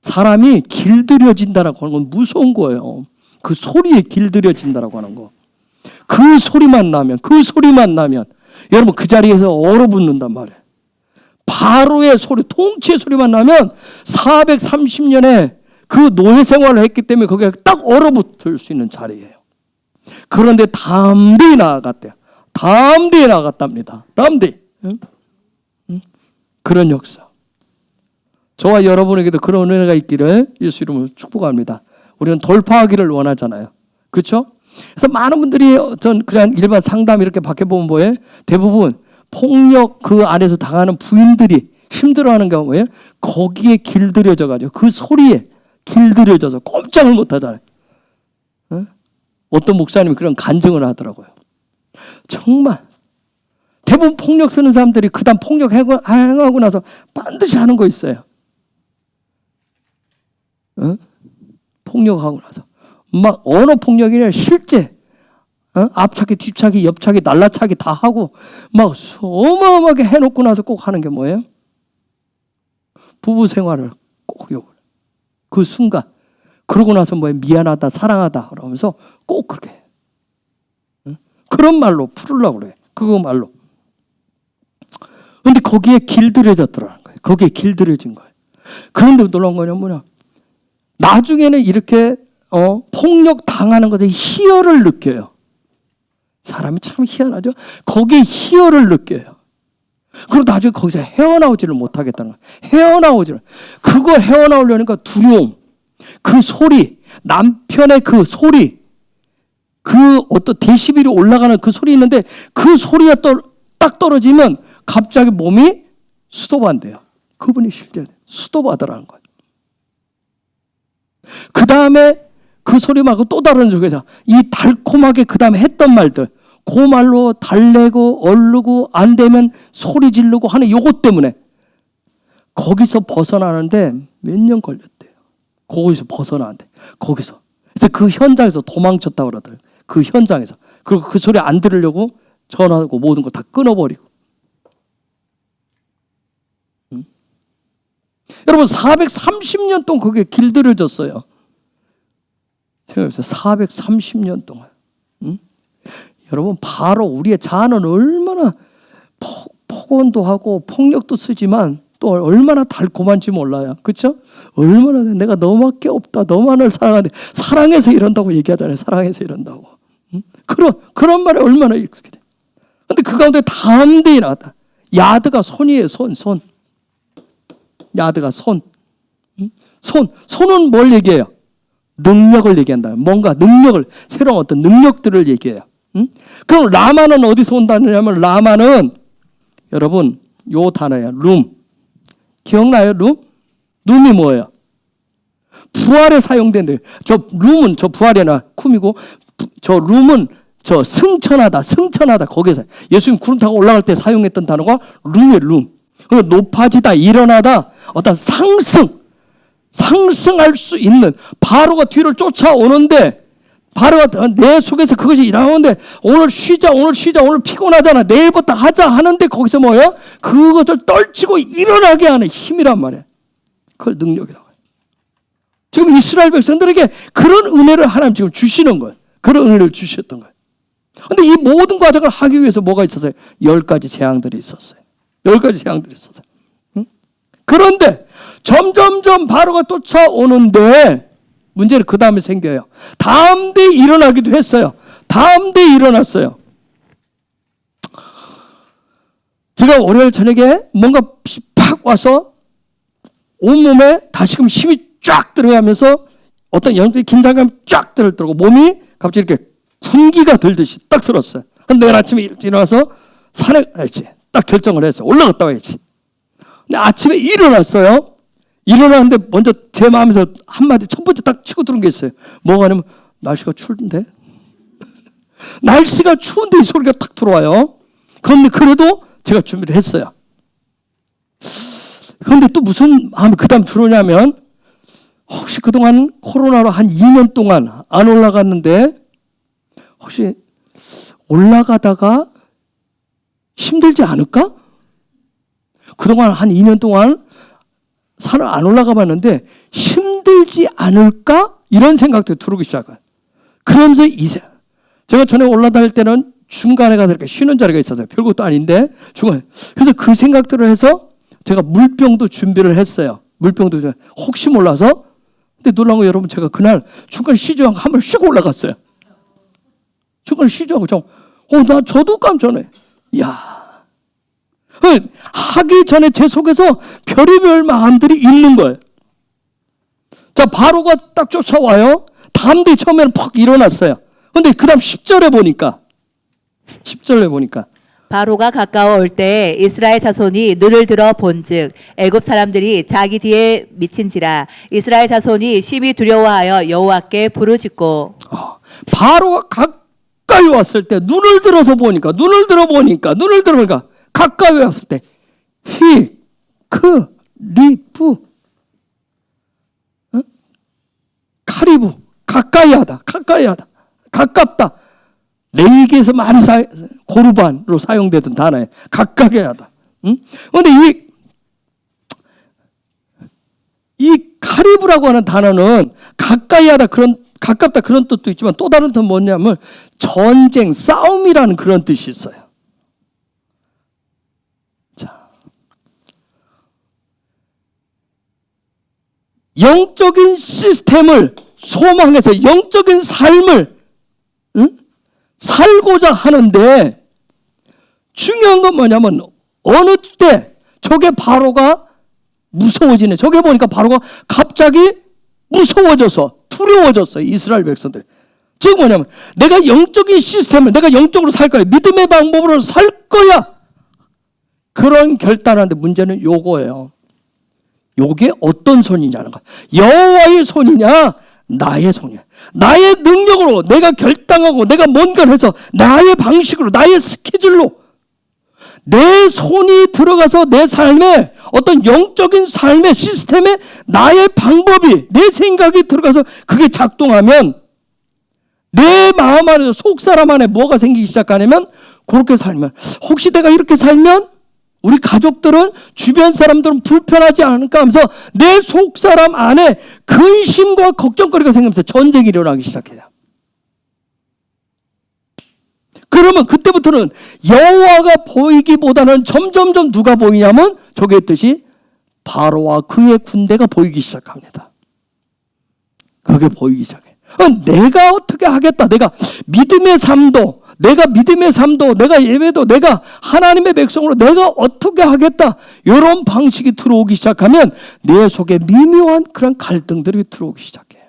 사람이 길들여진다라고 하는 건 무서운 거예요. 그 소리에 길들여진다라고 하는 거. 그 소리만 나면 여러분 그 자리에서 얼어붙는단 말이에요. 바로의 소리, 통치의 소리만 나면 430년에 그 노예 생활을 했기 때문에 거기에 딱 얼어붙을 수 있는 자리예요. 그런데 다음 대에 나아갔대요. 다음 대에 나아갔답니다. 다음 대. 그런 역사. 저와 여러분에게도 그런 은혜가 있기를 예수 이름으로 축복합니다. 우리는 돌파하기를 원하잖아요. 그렇죠? 그래서 많은 분들이 전 그냥 일반 상담 이렇게 받아보면 뭐예요? 대부분 폭력 그 안에서 당하는 부인들이 힘들어하는 경우 뭐예요? 거기에 길들여져 가지고 그 소리에 길들여져서 꼼짝을 못 하잖아요. 어떤 목사님이 그런 간증을 하더라고요. 정말 대부분 폭력 쓰는 사람들이 그다음 폭력 행하고 나서 반드시 하는 거 있어요. 폭력하고 나서 막 언어 폭력이냐 실제 앞차기 뒤차기 옆차기 날라차기 다 하고 막 어마어마하게 해놓고 나서 꼭 하는 게 뭐예요? 부부 생활을 꼭 욕을 그 순간 그러고 나서 뭐예요? 미안하다 사랑하다 그러면서 꼭 그렇게 해요. 그런 말로 풀으려고 그래. 그거 말로. 근데 거기에 길들여졌더라는 거예요. 거기에 길들여진 거예요. 그런데 놀라운 거는 뭐냐? 나중에는 이렇게 폭력 당하는 것에 희열을 느껴요. 사람이 참 희한하죠. 거기에 희열을 느껴요. 그리고 나중에 거기서 헤어나오지를 못하겠다는 거예요. 그거 헤어나오려니까 두려움, 그 소리, 남편의 그 소리, 그 어떤 데시벨이 올라가는 그 소리 있는데 그 소리가 딱 떨어지면 갑자기 몸이 스톱한대요. 그분이 실제 스톱하더라는 거예요. 그 다음에 그 소리 말고 또 다른 쪽에서 이 달콤하게 그 다음에 했던 말들 그 말로 달래고 얼르고 안 되면 소리 지르고 하는 요것 때문에 거기서 벗어나는데 몇 년 걸렸대요. 거기서 벗어나는데 거기서 그래서 그 현장에서 도망쳤다고 그러더라고요. 그 현장에서. 그리고 그 소리 안 들으려고 전화하고 모든 거 다 끊어버리고. 여러분 430년 동안 그게 길들여졌어요. 생각해보세요. 430년 동안. 여러분 바로 우리의 자아는 얼마나 폭언도 하고 폭력도 쓰지만 또 얼마나 달콤한지 몰라요. 그렇죠? 얼마나 내가 너밖에 없다. 너만을 사랑하는데 사랑해서 이런다고 얘기하잖아요. 사랑해서 이런다고. 그런 말에 얼마나 익숙해. 근데 그 가운데 다음 대에 나왔다. 야드가 손이에요. 손. 야드가 손. 손은 뭘 얘기해요? 능력을 얘기한다. 뭔가 능력을, 새로운 어떤 능력들을 얘기해요. 그럼 라마는 어디서 온다냐면 라마는 여러분 요 단어예요. 룸. 기억나요? 룸이 뭐예요? 부활에 사용된 저 룸은 저 부활이나 쿰이고 저 룸은 저 승천하다 거기서 예수님 구름 타고 올라갈 때 사용했던 단어가 룸이에요. 룸. 높아지다 일어나다 어떤 상승할 수 있는 바로가 뒤를 쫓아오는데 바로가 내 속에서 그것이 일어나는데 오늘 쉬자 오늘 피곤하잖아 내일부터 하자 하는데 거기서 뭐예요? 그것을 떨치고 일어나게 하는 힘이란 말이에요. 그걸 능력이라고 해요. 지금 이스라엘 백성들에게 그런 은혜를 하나님 지금 주시는 거예요. 그런 은혜를 주셨던 거예요. 그런데 이 모든 과정을 하기 위해서 뭐가 있었어요? 10가지 재앙들이 있었어요. 10가지 재앙들이 있었어요. 그런데 점점점 바로가 쫓아오는데 문제는 그 다음에 생겨요. 다음 대에 일어나기도 했어요. 다음 대에 일어났어요. 제가 월요일 저녁에 뭔가 팍 와서 온몸에 다시금 힘이 쫙 들어가면서 어떤 영적인 긴장감이 쫙 들었더라고. 몸이 갑자기 이렇게 군기가 들듯이 딱 들었어요. 근데 내일 아침에 일어나서 산에 가야지. 딱 결정을 했어요. 올라갔다 와야지. 근데 아침에 일어났어요. 일어나는데 먼저 제 마음에서 한마디 첫 번째 딱 치고 들은 게 있어요. 뭐가 아니면 날씨가 추운데? 날씨가 추운데 이 소리가 탁 들어와요. 그런데 그래도 제가 준비를 했어요. 그런데 또 무슨 마음이 그 다음 들어오냐면, 혹시 그동안 코로나로 한 2년 동안 안 올라갔는데 혹시 올라가다가 힘들지 않을까? 그동안 한 2년 동안 산을 안 올라가 봤는데 힘들지 않을까? 이런 생각도 들어오기 시작해요. 그러면서 제가 전에 올라다닐 때는 중간에 가서 이렇게 쉬는 자리가 있었어요. 별것도 아닌데 중간에. 그래서 그 생각들을 해서 제가 물병도 준비를 했어요. 물병도 혹시 몰라서. 근데 놀라운 거 여러분, 제가 그날 중간에 쉬지 않고 한 번 쉬고 올라갔어요. 중간에 쉬지 않고 저도 깜짝 놀래. 이야. 하기 전에 제 속에서 별의별 마음들이 있는 거예요. 자, 바로가 딱 쫓아와요. 다음날이 처음에는 퍽 일어났어요. 근데 그 다음 10절에 보니까 바로가 가까워 올 때 이스라엘 자손이 눈을 들어 본즉 애굽 사람들이 자기 뒤에 미친지라. 이스라엘 자손이 심히 두려워하여 여호와께 부르짖고. 바로가 가까이 왔을 때 눈을 들어보니까 가까이 왔을 때 카리브 가까이하다, 가깝다. 레위기에서 많이 고르반으로 사용되던 단어에 가깝게 하다. 그런데 이 카리브라고 하는 단어는 가까이하다, 가깝다 그런 뜻도 있지만 또 다른 뜻은 뭐냐면 전쟁, 싸움이라는 그런 뜻이 있어요. 자, 영적인 시스템을 소망해서 영적인 삶을 살고자 하는데 중요한 건 뭐냐면 어느 때 저게 바로가 무서워지네. 저게 보니까 바로가 갑자기 무서워져서 두려워졌어요. 이스라엘 백성들. 즉 뭐냐면 내가 영적인 시스템을 내가 영적으로 살 거야. 믿음의 방법으로 살 거야. 그런 결단하는데 문제는 요거예요. 요게 어떤 손이냐는 거야. 여호와의 손이냐 나의 손이야. 나의 능력으로 내가 결단하고 내가 뭔가를 해서 나의 방식으로 나의 스케줄로 내 손이 들어가서 내 삶에 어떤 영적인 삶의 시스템에 나의 방법이 내 생각이 들어가서 그게 작동하면 내 마음 안에서 속사람 안에 뭐가 생기기 시작하냐면 그렇게 살면 혹시 내가 이렇게 살면 우리 가족들은 주변 사람들은 불편하지 않을까 하면서 내 속사람 안에 근심과 걱정거리가 생기면서 전쟁이 일어나기 시작해요. 그러면 그때부터는 여호와가 보이기보다는 점점점 누가 보이냐면 저게 했듯이 바로와 그의 군대가 보이기 시작합니다. 그게 보이기 시작해요. 내가 어떻게 하겠다. 내가 믿음의 삶도 내가 예배도 내가 하나님의 백성으로 내가 어떻게 하겠다. 이런 방식이 들어오기 시작하면 내 속에 미묘한 그런 갈등들이 들어오기 시작해요.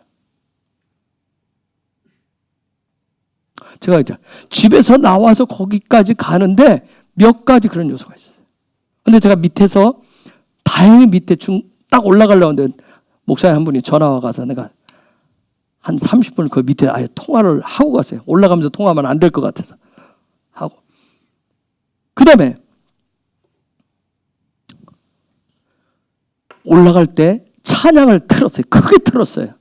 제가 이제 집에서 나와서 거기까지 가는데 몇 가지 그런 요소가 있어요. 근데 제가 밑에서 다행히 밑에 딱 올라가려고 하는데 목사님 한 분이 전화 와서 내가 한 30분 그 밑에 아예 통화를 하고 갔어요. 올라가면서 통화하면 안 될 것 같아서 하고. 그 다음에 올라갈 때 찬양을 틀었어요. 크게 틀었어요.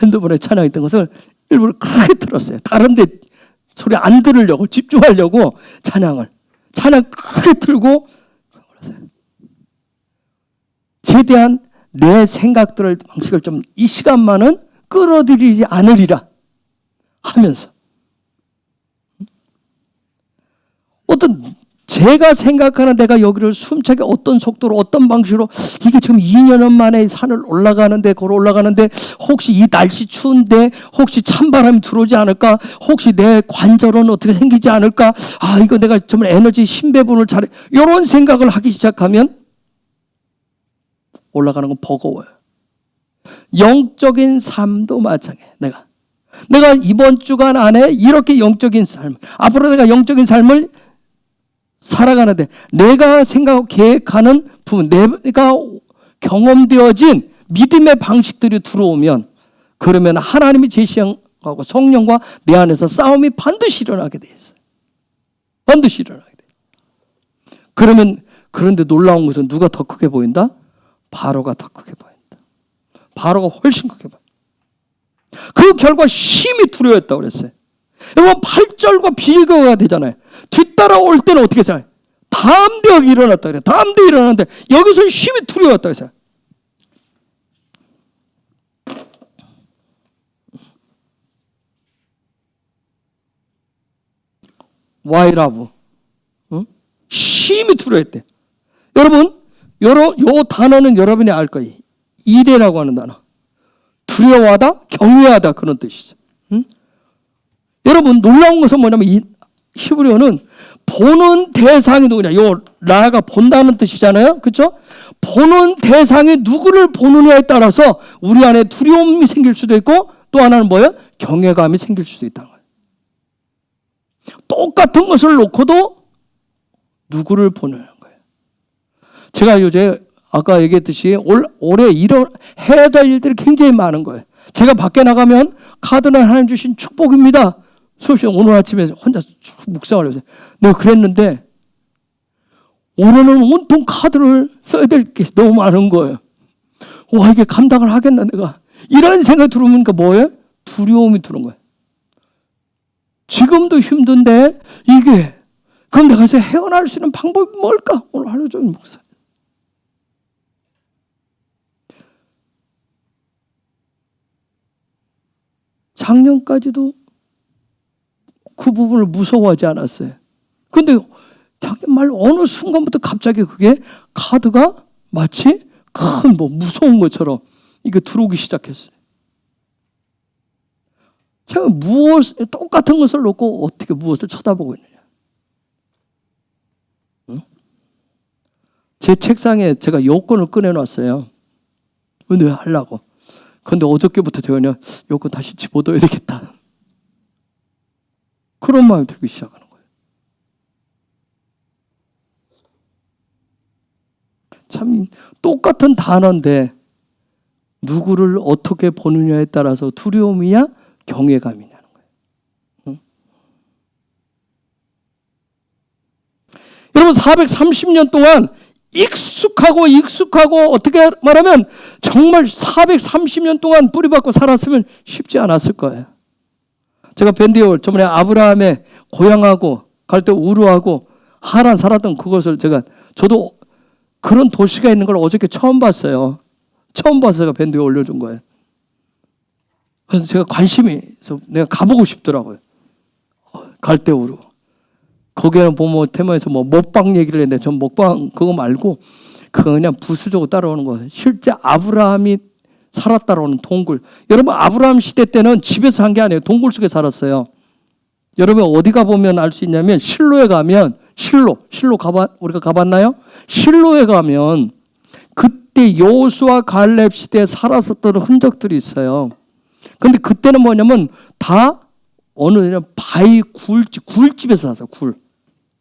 핸드폰에 찬양이 있던 것을 일부러 크게 틀었어요. 다른 데 소리 안 들으려고 집중하려고 찬양 크게 틀고 최대한 내 생각들을 방식을 좀 이 시간만은 끌어들이지 않으리라 하면서 어떤 제가 생각하는 내가 여기를 숨차게 어떤 속도로 어떤 방식으로 이게 지금 2년 만에 산을 걸어 올라가는데 혹시 이 날씨 추운데 혹시 찬바람이 들어오지 않을까? 혹시 내 관절은 어떻게 생기지 않을까? 이거 내가 정말 에너지 힘배분을 잘해. 이런 생각을 하기 시작하면 올라가는 건 버거워요. 영적인 삶도 마찬가지예요. 내가 이번 주간 안에 이렇게 영적인 삶, 앞으로 내가 영적인 삶을 살아가는데 내가 생각하고 계획하는 부분, 내가 경험되어진 믿음의 방식들이 들어오면 그러면 하나님이 제시하고 성령과 내 안에서 싸움이 반드시 일어나게 돼 있어요. 반드시 일어나게 돼. 그런데 놀라운 것은 누가 더 크게 보인다? 바로가 더 크게 보인다. 바로가 훨씬 크게 보인다. 그 결과 심히 두려워했다고 그랬어요. 여러분 8절과 비교가 되잖아요. 뒤따라올 때는 어떻게 해요? 담대하게 일어났다 그래요. 담대히 일어났는데 여기서 심히 두려웠다 그랬어요. 와이라브, 심히 두려워했대. 여러분, 요 단어는 여러분이 알 거예요. 이레라고 하는 단어. 두려워하다, 경외하다 그런 뜻이죠. 여러분 놀라운 것은 뭐냐면 이 히브리어는 보는 대상이 누구냐. 요 라가 본다는 뜻이잖아요. 그렇죠? 보는 대상이 누구를 보느냐에 따라서 우리 안에 두려움이 생길 수도 있고 또 하나는 뭐예요? 경외감이 생길 수도 있다는 거예요. 똑같은 것을 놓고도 누구를 보느냐는 거예요. 제가 요새 아까 얘기했듯이 올해 해야 될 일들이 굉장히 많은 거예요. 제가 밖에 나가면 카드는 하나님 주신 축복입니다. 수업시간 오늘 아침에 혼자 묵상을 했어요. 내가 그랬는데 올해는 온통 카드를 써야 될 게 너무 많은 거예요. 와, 이게 감당을 하겠나 내가. 이런 생각이 들으니까 뭐예요? 두려움이 드는 거예요. 지금도 힘든데 이게 그럼 내가 이제 헤어날 수 있는 방법이 뭘까? 오늘 하루 종일 묵상. 작년까지도 그 부분을 무서워하지 않았어요. 근데 작년 말 어느 순간부터 갑자기 그게 카드가 마치 큰 뭐 무서운 것처럼 이게 들어오기 시작했어요. 제가 똑같은 것을 놓고 어떻게 무엇을 쳐다보고 있느냐. 응? 제 책상에 제가 요건을 꺼내놨어요. 은혜하려고. 근데 어저께부터 제가 그냥 요건 다시 집어넣어야 되겠다. 그런 마음이 들기 시작하는 거예요. 참 똑같은 단어인데 누구를 어떻게 보느냐에 따라서 두려움이냐 경외감이냐는 거예요. 응? 여러분 430년 동안 익숙하고 어떻게 말하면 정말 430년 동안 뿌리박고 살았으면 쉽지 않았을 거예요. 제가 벤디올 저번에 아브라함의 고향하고 갈 때 우르하고 하란 살았던 그것을 저도 그런 도시가 있는 걸 어저께 처음 봤어요. 처음 봐서 제가 밴드에 올려준 거예요. 그래서 제가 관심이 있어서 내가 가보고 싶더라고요. 갈대우루. 거기에는 보면 테마에서 뭐 먹방 얘기를 했는데 전 먹방 그거 말고 그거 그냥 부수적으로 따라오는 거예요. 실제 아브라함이 살았다라는 동굴. 여러분 아브라함 시대 때는 집에서 산 게 아니에요. 동굴 속에 살았어요. 여러분 어디 가보면 알 수 있냐면 실로에 가면 실로 우리가 가봤나요? 실로에 가면 그때 여호수아 갈렙 시대에 살았었던 흔적들이 있어요. 근데 그때는 뭐냐면 다 어느 바위 굴집에서 살았어요.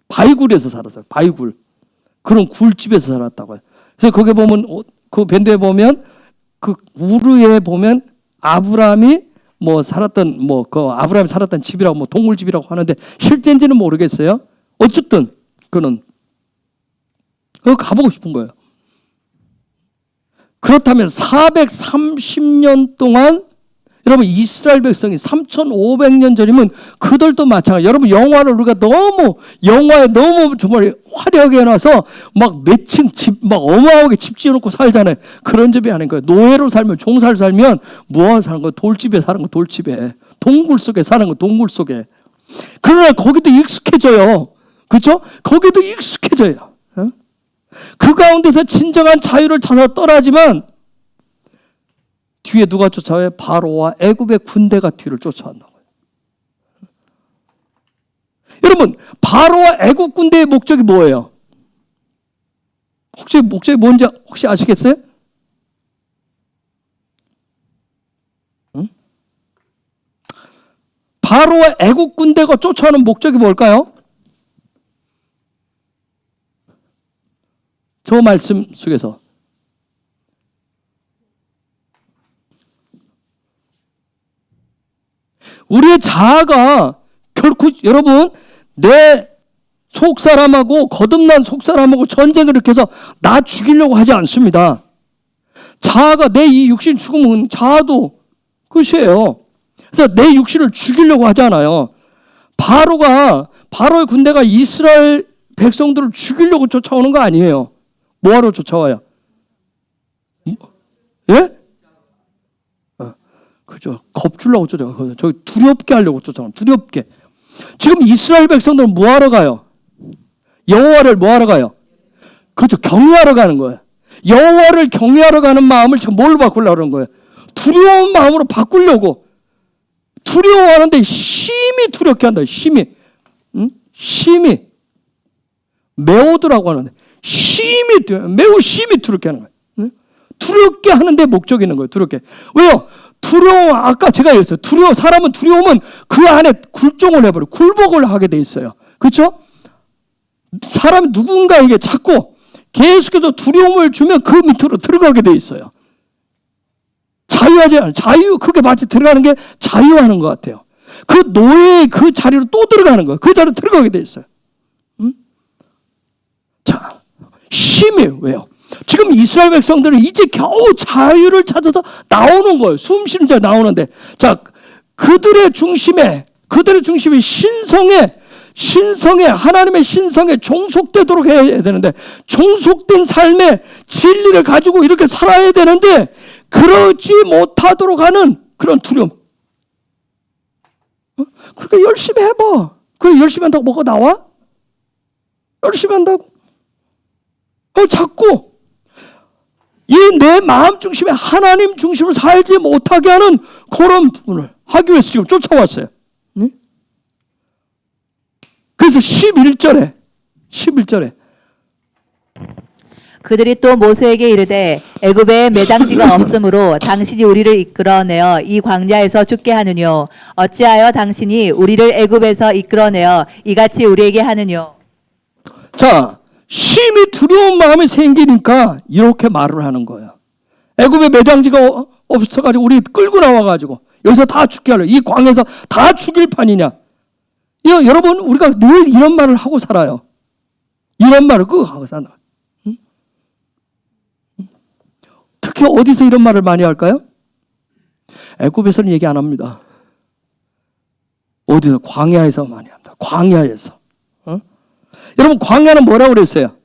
바위굴에서 살았어요. 바위굴. 그런 굴집에서 살았다고요. 그래서 거기 보면 그 밴드에 보면 그 우르에 보면 아브라함이 살았던 아브라함이 살았던 집이라고 동굴집이라고 하는데 실제인지는 모르겠어요. 어쨌든 그는 그거 가보고 싶은 거예요. 그렇다면 430년 동안 여러분 이스라엘 백성이 3,500년 전이면 그들도 마찬가지. 여러분 영화를 우리가 영화에 너무 정말 화려하게 해놔서 몇 층 집 어마어마하게 집 지어놓고 살잖아요. 그런 집이 아닌 거예요. 노예로 살면 종살 살면 뭐하러 사는 거예요? 돌집에 사는 거 돌집에. 동굴 속에 사는 거 동굴 속에. 그러나 거기도 익숙해져요. 그렇죠? 거기도 익숙해져요. 그 가운데서 진정한 자유를 찾아 떠나지만 뒤에 누가 쫓아와요? 바로와 애굽의 군대가 뒤를 쫓아왔나 봐요. 여러분 바로와 애굽 군대의 목적이 뭐예요? 혹시 목적이 뭔지 혹시 아시겠어요? 응? 바로와 애굽 군대가 쫓아오는 목적이 뭘까요? 저 말씀 속에서 우리의 자아가 결코 여러분 내 속 사람하고 거듭난 속 사람하고 전쟁을 이렇게 해서 나 죽이려고 하지 않습니다. 자아가 내 이 육신 죽으면 자아도 끝이에요. 그래서 내 육신을 죽이려고 하잖아요. 바로의 군대가 이스라엘 백성들을 죽이려고 쫓아오는 거 아니에요. 뭐하러 쫓아와요? 예? 그죠. 겁주려고 쫓아가요. 저기 두렵게 하려고 쫓아가요. 두렵게. 지금 이스라엘 백성들은 뭐하러 가요? 여호와를 뭐하러 가요? 그렇죠. 경외하러 가는 거예요. 여호와를 경외하러 가는 마음을 지금 뭘로 바꾸려고 그러는 거예요? 두려운 마음으로 바꾸려고. 두려워하는데 심히 두렵게 한다. 심히. 응? 심히. 메오드라고 하는데 매우 심히 두렵게 하는 거예요. 응? 두렵게 하는데 목적이 있는 거예요. 두렵게. 왜요? 두려워. 아까 제가 얘기했어요. 사람은 두려우면 그 안에 굴종을 해버려요. 굴복을 하게 돼 있어요. 그렇죠? 사람 누군가에게 자꾸 계속해서 두려움을 주면 그 밑으로 들어가게 돼 있어요. 자유하지 않아요. 그게 마치 들어가는 게 자유하는 것 같아요. 그 노예의 그 자리로 또 들어가는 거예요. 그 자리로 들어가게 돼 있어요. 자, 심히 왜요? 지금 이스라엘 백성들은 이제 겨우 자유를 찾아서 나오는 거예요. 숨 쉬는 자리 나오는데, 자, 그들의 중심에 신성에 하나님의 신성에 종속되도록 해야 되는데, 종속된 삶의 진리를 가지고 이렇게 살아야 되는데 그러지 못하도록 하는 그런 두려움. 그러니까 열심히 해봐. 그래, 열심히 한다고 뭐가 나와? 열심히 한다고. 자꾸 이 내 마음 중심에 하나님 중심으로 살지 못하게 하는 그런 부분을 하기 위해서 지금 쫓아왔어요. 네? 그래서 11절에 그들이 또 모세에게 이르되 애굽에 매장지가 없으므로 당신이 우리를 이끌어내어 이 광야에서 죽게 하느뇨. 어찌하여 당신이 우리를 애굽에서 이끌어내어 이같이 우리에게 하느뇨. 자, 심히 두려운 마음이 생기니까 이렇게 말을 하는 거예요. 애굽에 매장지가 없어가지고 우리 끌고 나와가지고 여기서 다 죽게 하려. 이 광에서 다 죽일 판이냐. 여러분, 우리가 늘 이런 말을 하고 살아요. 이런 말을 꼭 하고 살아요. 특히 어디서 이런 말을 많이 할까요? 애굽에서는 얘기 안 합니다. 어디서? 광야에서 많이 합니다. 광야에서. 여러분, 광야는 뭐라고 그랬어요?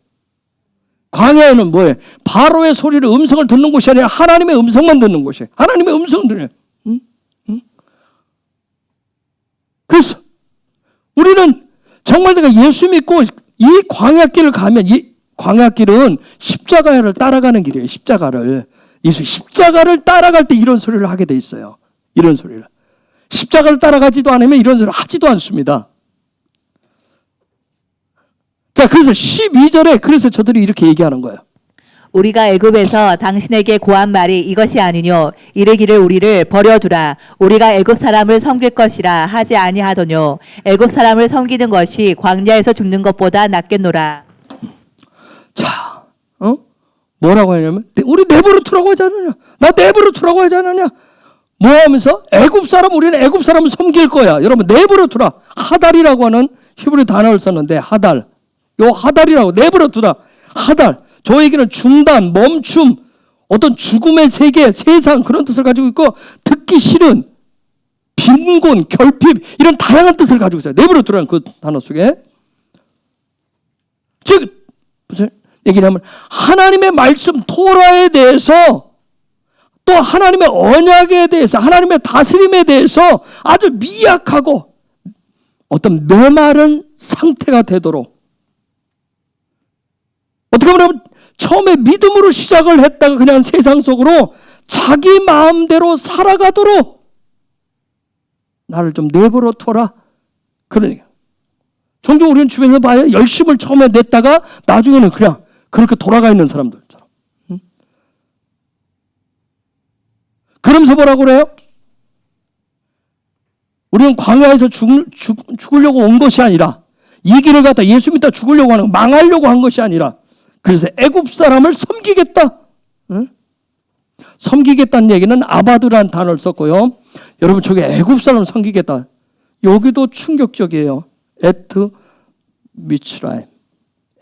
광야에는 뭐예요? 바로의 소리를, 음성을 듣는 곳이 아니라 하나님의 음성만 듣는 곳이에요. 하나님의 음성을 들어요. 그래서 우리는 정말 내가 예수 믿고 이 광야길을 가면, 이 광야길은 십자가를 따라가는 길이에요. 예수 십자가를 따라갈 때 이런 소리를 하게 돼 있어요. 이런 소리를. 십자가를 따라가지도 않으면 이런 소리를 하지도 않습니다. 자, 그래서 12절에 그래서 저들이 이렇게 얘기하는 거예요. 우리가 애굽에서 당신에게 고한 말이 이것이 아니뇨. 이르기를 우리를 버려두라. 우리가 애굽 사람을 섬길 것이라 하지 아니하더뇨. 애굽 사람을 섬기는 것이 광야에서 죽는 것보다 낫겠노라. 자, 뭐라고 하냐면 우리 내버려 두라고 하지 않느냐. 나 내버려 두라고 하지 않느냐. 뭐 하면서? 우리는 애굽 사람을 섬길 거야. 여러분, 내버려 두라. 하달이라고 하는 히브리 단어를 썼는데, 하달. 요 하달이라고, 내버려 두라. 하달. 저에게는 중단, 멈춤, 어떤 죽음의 세계, 세상, 그런 뜻을 가지고 있고, 듣기 싫은, 빈곤, 결핍, 이런 다양한 뜻을 가지고 있어요. 내버려 두라는 그 단어 속에. 즉, 무슨 얘기냐면, 하나님의 말씀, 토라에 대해서, 또 하나님의 언약에 대해서, 하나님의 다스림에 대해서 아주 미약하고 어떤 메마른 상태가 되도록, 어떻게 보면 처음에 믿음으로 시작을 했다가 그냥 세상 속으로 자기 마음대로 살아가도록 나를 좀 내버려 둬라. 그러니까 종종 우리는 주변에서 봐요. 열심을 처음에 냈다가 나중에는 그냥 그렇게 돌아가 있는 사람들처럼. 그러면서 뭐라고 그래요? 우리는 광야에서 죽으려고 온 것이 아니라, 이 길을 갖다 예수 믿다 죽으려고 하는, 망하려고 한 것이 아니라, 그래서 애굽 사람을 섬기겠다. 섬기겠다는 얘기는 아바드라는 단어를 썼고요. 여러분, 저게 애굽 사람을 섬기겠다. 여기도 충격적이에요. 에트 미츠라임,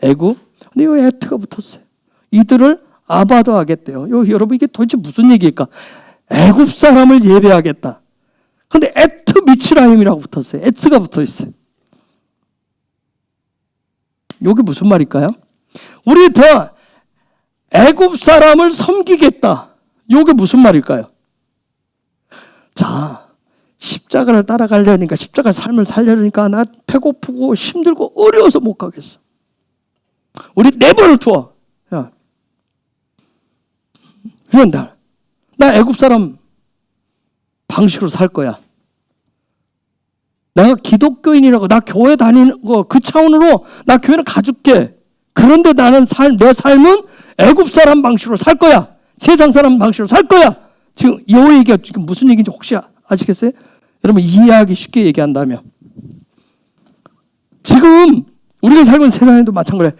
애굽. 근데 이 에트가 붙었어요. 이들을 아바도 하겠대요. 여러분 이게 도대체 무슨 얘기일까? 애굽 사람을 예배하겠다. 근데 에트 미츠라임이라고 붙었어요. 에트가 붙어 있어요. 이게 무슨 말일까요? 우리 더 애굽 사람을 섬기겠다. 이게 무슨 말일까요? 자, 십자가를 따라가려니까, 십자가 삶을 살려니까 나 배고프고 힘들고 어려워서 못 가겠어. 우리 내버려 두어. 야, 이런다. 나 애굽 사람 방식으로 살 거야. 내가 기독교인이라고, 나 교회 다니는 거 그 차원으로 나 교회는 가줄게. 그런데 나는 내 삶은 애굽 사람 방식으로 살 거야. 세상 사람 방식으로 살 거야. 지금 이 얘기가 지금 무슨 얘기인지 혹시 아시겠어요? 여러분 이해하기 쉽게 얘기한다면, 지금 우리가 살고 있는 세상에도 마찬가지예요.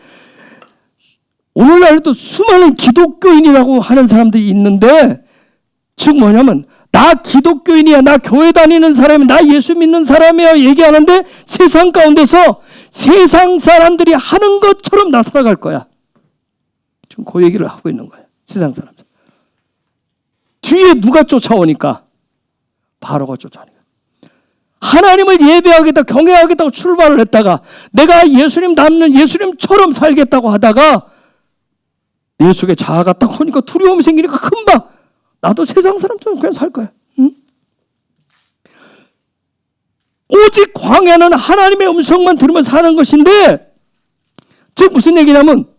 오늘날도 수많은 기독교인이라고 하는 사람들이 있는데, 즉 뭐냐면 나 기독교인이야, 나 교회 다니는 사람이야, 나 예수 믿는 사람이야 얘기하는데 세상 가운데서 세상 사람들이 하는 것처럼 나 살아갈 거야. 지금 그 얘기를 하고 있는 거예요. 세상 사람들. 뒤에 누가 쫓아오니까? 바로가 쫓아오니까. 하나님을 예배하겠다, 경외하겠다고 출발을 했다가 내가 예수님 닮는 예수님처럼 살겠다고 하다가 내 속에 자아가 딱 오니까 두려움이 생기니까 금방 나도 세상 사람처럼 그냥 살 거야. 응? 오직 광야는 하나님의 음성만 들으면 사는 것인데, 즉 무슨 얘기냐면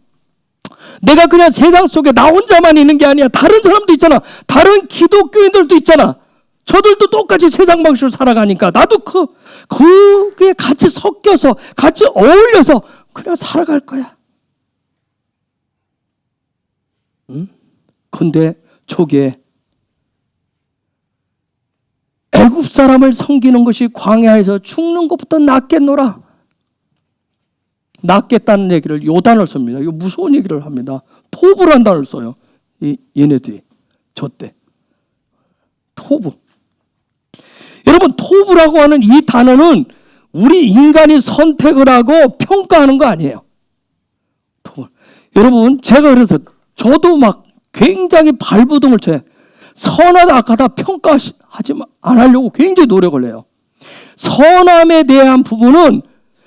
내가 그냥 세상 속에 나 혼자만 있는 게 아니야. 다른 사람도 있잖아. 다른 기독교인들도 있잖아. 저들도 똑같이 세상 방식으로 살아가니까 나도 그게 같이 섞여서 같이 어울려서 그냥 살아갈 거야. 응? 근데 저게 애굽 사람을 섬기는 것이 광야에서 죽는 것보다 낫겠노라. 낫겠다는 얘기를 요 단어를 씁니다. 이거 무서운 얘기를 합니다. 토부라는 단어를 써요. 얘네들이 저 때 토부. 여러분 토부라고 하는 이 단어는 우리 인간이 선택을 하고 평가하는 거 아니에요. 토부. 여러분 제가 그래서 저도 막 굉장히 발부동을 쳐요. 선하다 악하다 평가하지 안 하려고 굉장히 노력을 해요. 선함에 대한 부분은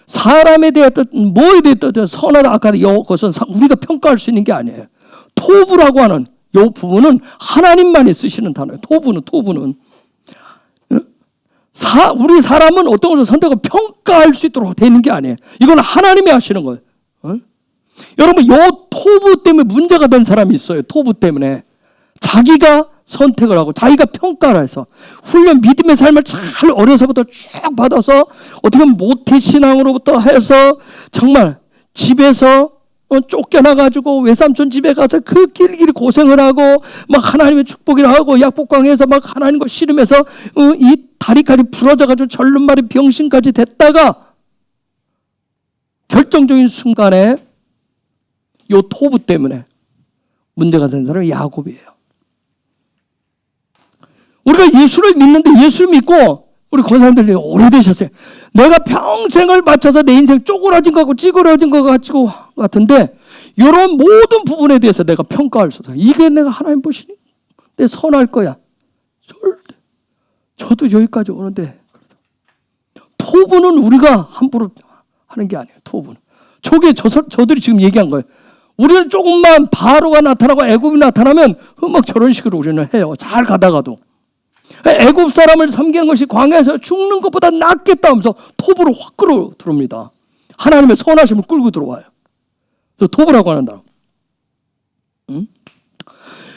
사람에 대했든 뭐에 대했든 선하다 악하다 이것은 우리가 평가할 수 있는 게 아니에요. 토부라고 하는 이 부분은 하나님만이 쓰시는 단어예요. 토부는 우리 사람은 어떤 것을 선택을 평가할 수 있도록 되는 게 아니에요. 이건 하나님이 하시는 거예요. 여러분 이 토부 때문에 문제가 된 사람이 있어요. 토부 때문에 자기가 선택을 하고 자기가 평가를 해서 훈련 믿음의 삶을 잘 어려서부터 쭉 받아서 어떻게 보면 모태신앙으로부터 해서 정말 집에서 쫓겨나가지고 외삼촌 집에 가서 그 길길이 고생을 하고 막 하나님의 축복이라 하고 약복강에서 막 하나님과 씨름해서 이 다리까지 부러져가지고 절름발이 병신까지 됐다가 결정적인 순간에 요 토부 때문에 문제가 된 사람이 야곱이에요. 우리가 예수를 믿는데 예수를 믿고 우리 그 사람들이 오래되셨어요. 내가 평생을 바쳐서 내 인생 쪼그라진 거 같고 찌그러진 거 같은데 이런 모든 부분에 대해서 내가 평가할 수 없어요. 이게 내가 하나님 보시니 내 선할 거야. 절대. 저도 여기까지 오는데 토부는 우리가 함부로 하는 게 아니에요. 토부는. 저게 저들이 지금 얘기한 거예요. 우리는 조금만 바로가 나타나고 애굽이 나타나면 막 저런 식으로 우리는 해요. 잘 가다가도. 애굽 사람을 섬기는 것이 광야에서 죽는 것보다 낫겠다 하면서 토부로 확 끌어 들어옵니다. 하나님의 선하심을 끌고 들어와요. 그래서 토부라고 하는 단어.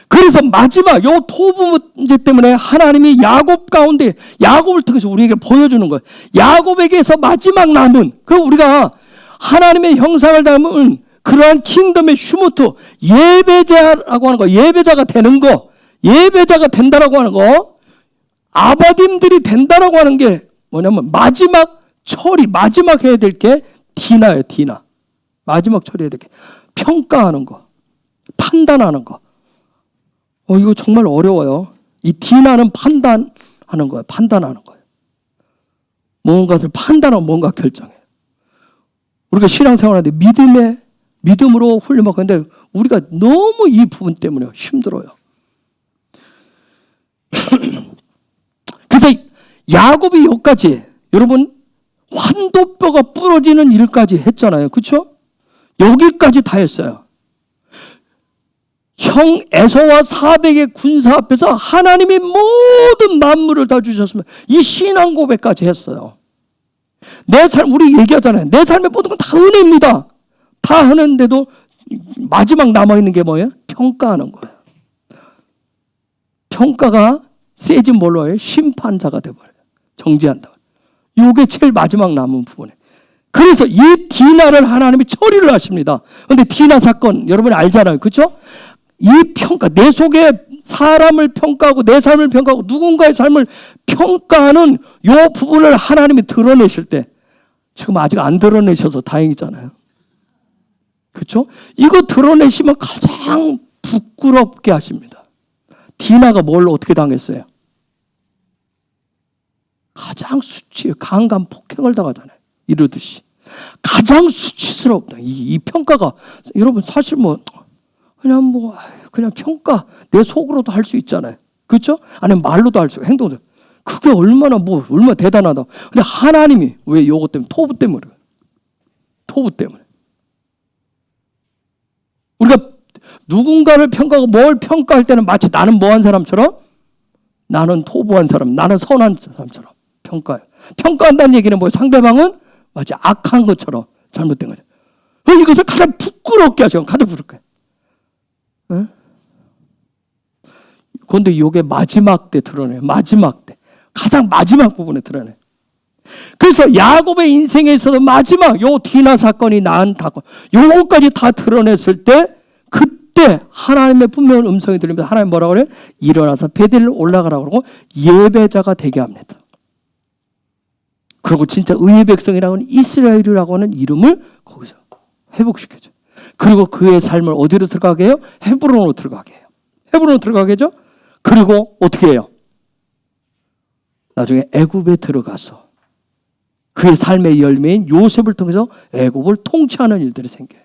그래서 마지막 요 토부 문제 때문에 하나님이 야곱 가운데 야곱을 통해서 우리에게 보여주는 거예요. 야곱에게서 마지막 남은 우리가 하나님의 형상을 담은 그러한 킹덤의 슈무트 예배자라고 하는 거, 예배자가 되는 거, 예배자가 된다라고 하는 거, 아바딤들이 된다라고 하는 게 뭐냐면 마지막 처리, 마지막 해야 될 게 디나예요. 디나. 마지막 처리해야 될 게 평가하는 거, 판단하는 거. 이거 정말 어려워요. 이 디나는 판단하는 거예요. 판단하는 거예요. 무언가를 판단하고 뭔가 결정해요. 우리가 신앙생활하는데 믿음으로 훈련받고 있는데 우리가 너무 이 부분 때문에 힘들어요. 그래서 야곱이 여기까지 여러분 환도뼈가 부러지는 일까지 했잖아요. 그렇죠? 여기까지 다 했어요. 형 에서와 400의 군사 앞에서 하나님이 모든 만물을 다 주셨으면 이 신앙 고백까지 했어요. 내 삶, 우리 얘기하잖아요. 내 삶의 모든 건 다 은혜입니다. 다 하는데도 마지막 남아있는 게 뭐예요? 평가하는 거예요. 평가가 세진 뭘로 해요? 심판자가 돼버려요. 정죄한다. 이게 제일 마지막 남은 부분이에요. 그래서 이 디나를 하나님이 처리를 하십니다. 그런데 디나 사건 여러분이 알잖아요. 그렇죠? 이 평가, 내 속에 사람을 평가하고 내 삶을 평가하고 누군가의 삶을 평가하는 이 부분을 하나님이 드러내실 때 지금 아직 안 드러내셔서 다행이잖아요. 그렇죠? 이거 드러내시면 가장 부끄럽게 하십니다. 디나가 뭘 어떻게 당했어요? 가장 강간 폭행을 당하잖아요. 이러듯이. 가장 수치스럽다. 이 평가가 여러분 사실 그냥 평가 내 속으로도 할 수 있잖아요. 그렇죠? 아니면 말로도 할 수 있고 행동도. 그게 얼마나 대단하다. 근데 하나님이 왜 요거 때문에 토부 때문에 우리가 누군가를 평가하고 뭘 평가할 때는 마치 나는 뭐한 사람처럼 나는 토부한 사람, 나는 선한 사람처럼 평가해요. 평가한다는 얘기는 뭐예요? 상대방은 마치 악한 것처럼 잘못된 거죠. 이것을 가장 부끄럽게 하죠. 가장 부끄럽게. 응? 그런데 이게 마지막 때 드러내요. 마지막 때. 가장 마지막 부분에 드러내요. 그래서 야곱의 인생에 있어서 마지막 요 디나 사건이 낳은 사건 요거까지 다 드러냈을 때 그때 하나님의 분명한 음성이 들리면서 하나님 뭐라고 그래요? 일어나서 베델을 올라가라고 그러고 예배자가 되게 합니다. 그리고 진짜 의의 백성이라고 하는 이스라엘이라고 하는 이름을 거기서 회복시켜줘요. 그리고 그의 삶을 어디로 들어가게 해요? 헤브론으로 들어가게 해요. 헤브론으로 들어가게 하죠. 그리고 어떻게 해요? 나중에 애굽에 들어가서 그의 삶의 열매인 요셉을 통해서 애굽을 통치하는 일들이 생겨요.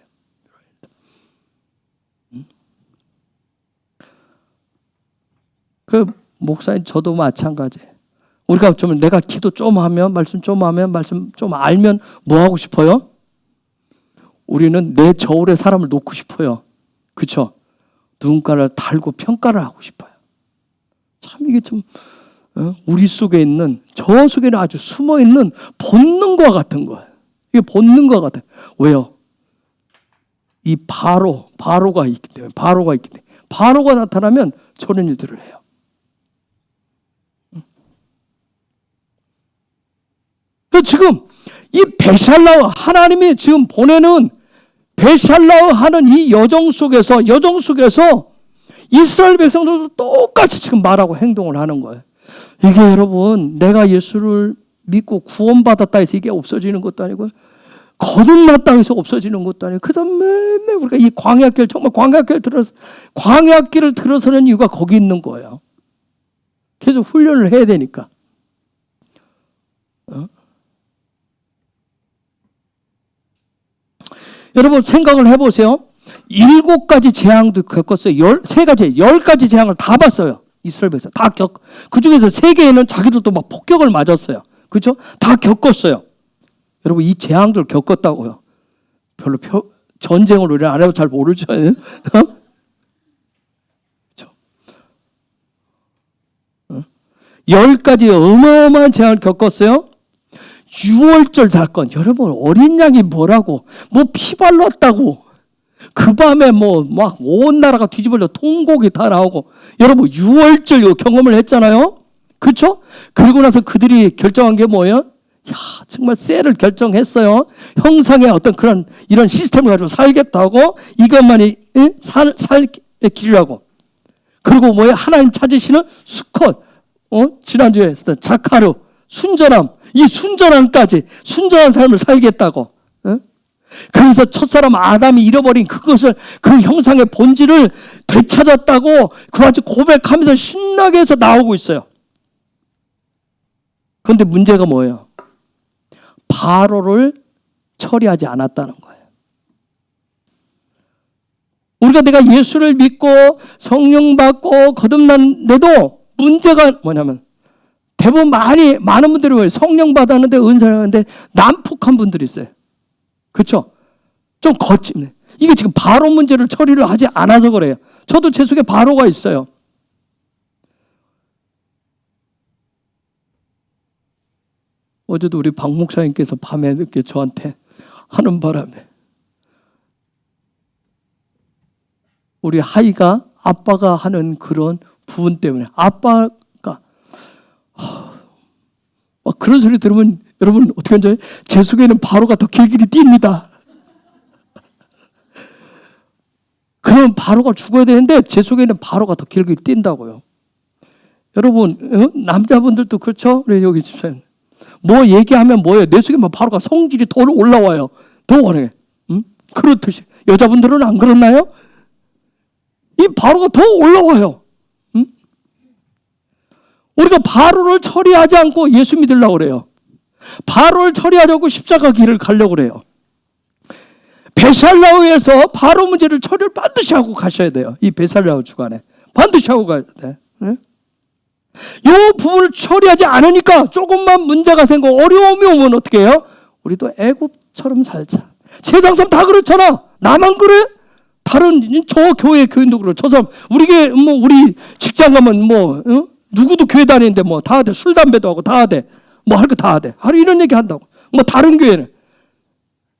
그 목사님 저도 마찬가지예요. 우리가 내가 기도 좀 하면 말씀 좀 알면 뭐 하고 싶어요? 우리는 내 저울에 사람을 놓고 싶어요. 그렇죠? 누군가를 달고 평가를 하고 싶어요. 참 이게 좀 우리 속에 있는 저 속에는 아주 숨어 있는 본능과 같은 거예요. 이게 본능과 같아요. 왜요? 이 바로가 있기 때문에 바로가 나타나면 저런 일들을 해요. 지금 이 베샬라와 하나님이 지금 보내는 베샬라와 하는 이 여정 속에서 이스라엘 백성들도 똑같이 지금 말하고 행동을 하는 거예요. 이게 여러분 내가 예수를 믿고 구원받았다 해서 이게 없어지는 것도 아니고 거듭났다 해서 없어지는 것도 아니고 그래서 맨날 우리가 이 광야길 정말 광야길을 들어서는 이유가 거기 있는 거예요. 계속 훈련을 해야 되니까. 여러분 생각을 해보세요. 7가지 재앙도 겪었어요. 10가지 재앙을 다 봤어요. 이스라엘 백성 그 중에서 3개에는 자기들도 막 폭격을 맞았어요. 그렇죠? 다 겪었어요. 여러분 이 재앙들 겪었다고요. 별로 전쟁을 우리 안 해도 잘 모르죠. 그렇죠? 10가지 어마어마한 재앙을 겪었어요. 6월절 사건. 여러분 어린 양이 뭐라고 피 발랐다고 그 밤에 막 온 나라가 뒤집어져 통곡이 다 나오고 여러분 6월절 경험을 했잖아요. 그렇죠? 그리고 나서 그들이 결정한 게 뭐예요? 야 정말 쎄를 결정했어요. 형상의 어떤 이런 시스템을 가지고 살겠다고 이것만이 살 길이라고. 그리고 뭐예요? 하나님 찾으시는 수컷. 지난주에 했던 자카르 순전함. 이 순전한 삶을 살겠다고. 그래서 첫사람 아담이 잃어버린 그것을 그 형상의 본질을 되찾았다고 그같이 고백하면서 신나게 해서 나오고 있어요. 그런데 문제가 뭐예요? 바로를 처리하지 않았다는 거예요. 우리가 내가 예수를 믿고 성령 받고 거듭났는데도 문제가 뭐냐면 대부분 많은 분들이 성령 받았는데 은사를 하는데 난폭한 분들이 있어요. 그렇죠? 좀 거침네. 이게 지금 바로 문제를 처리를 하지 않아서 그래요. 저도 제 속에 바로가 있어요. 어제도 우리 박 목사님께서 밤에 늦게 저한테 하는 바람에 우리 하이가 아빠가 하는 그런 부분 때문에 아빠가 막 그런 소리 들으면 여러분 어떻게 하죠? 제 속에는 바로가 더 길길이 뜁니다. 그럼 바로가 죽어야 되는데 제 속에는 바로가 더 길길이 뛴다고요. 여러분 남자분들도 그렇죠? 우리 여기 집사님 뭐 얘기하면 뭐예요? 내 속에 막 바로가 성질이 더 올라와요. 더 원해. 그렇듯이 여자분들은 안 그렇나요? 이 바로가 더 올라와요. 우리가 바로를 처리하지 않고 예수 믿으려고 그래요. 바로를 처리하려고 십자가 길을 가려고 그래요. 베살라우에서 바로 문제를 처리를 반드시 하고 가셔야 돼요. 이 베살라우 주간에 반드시 하고 가야 돼. 이 부분을 처리하지 않으니까 조금만 문제가 생기고 어려움이 오면 어떻게 해요? 우리도 애굽처럼 살자. 세상 사람 다 그렇잖아. 나만 그래? 다른 저 교회 교인도 그렇고 저 사람 우리 직장 가면 누구도 교회 다니는데 다 하대. 술 담배도 하고 다 하대. 할 거 다 하대. 하루 이런 얘기 한다고. 다른 교회는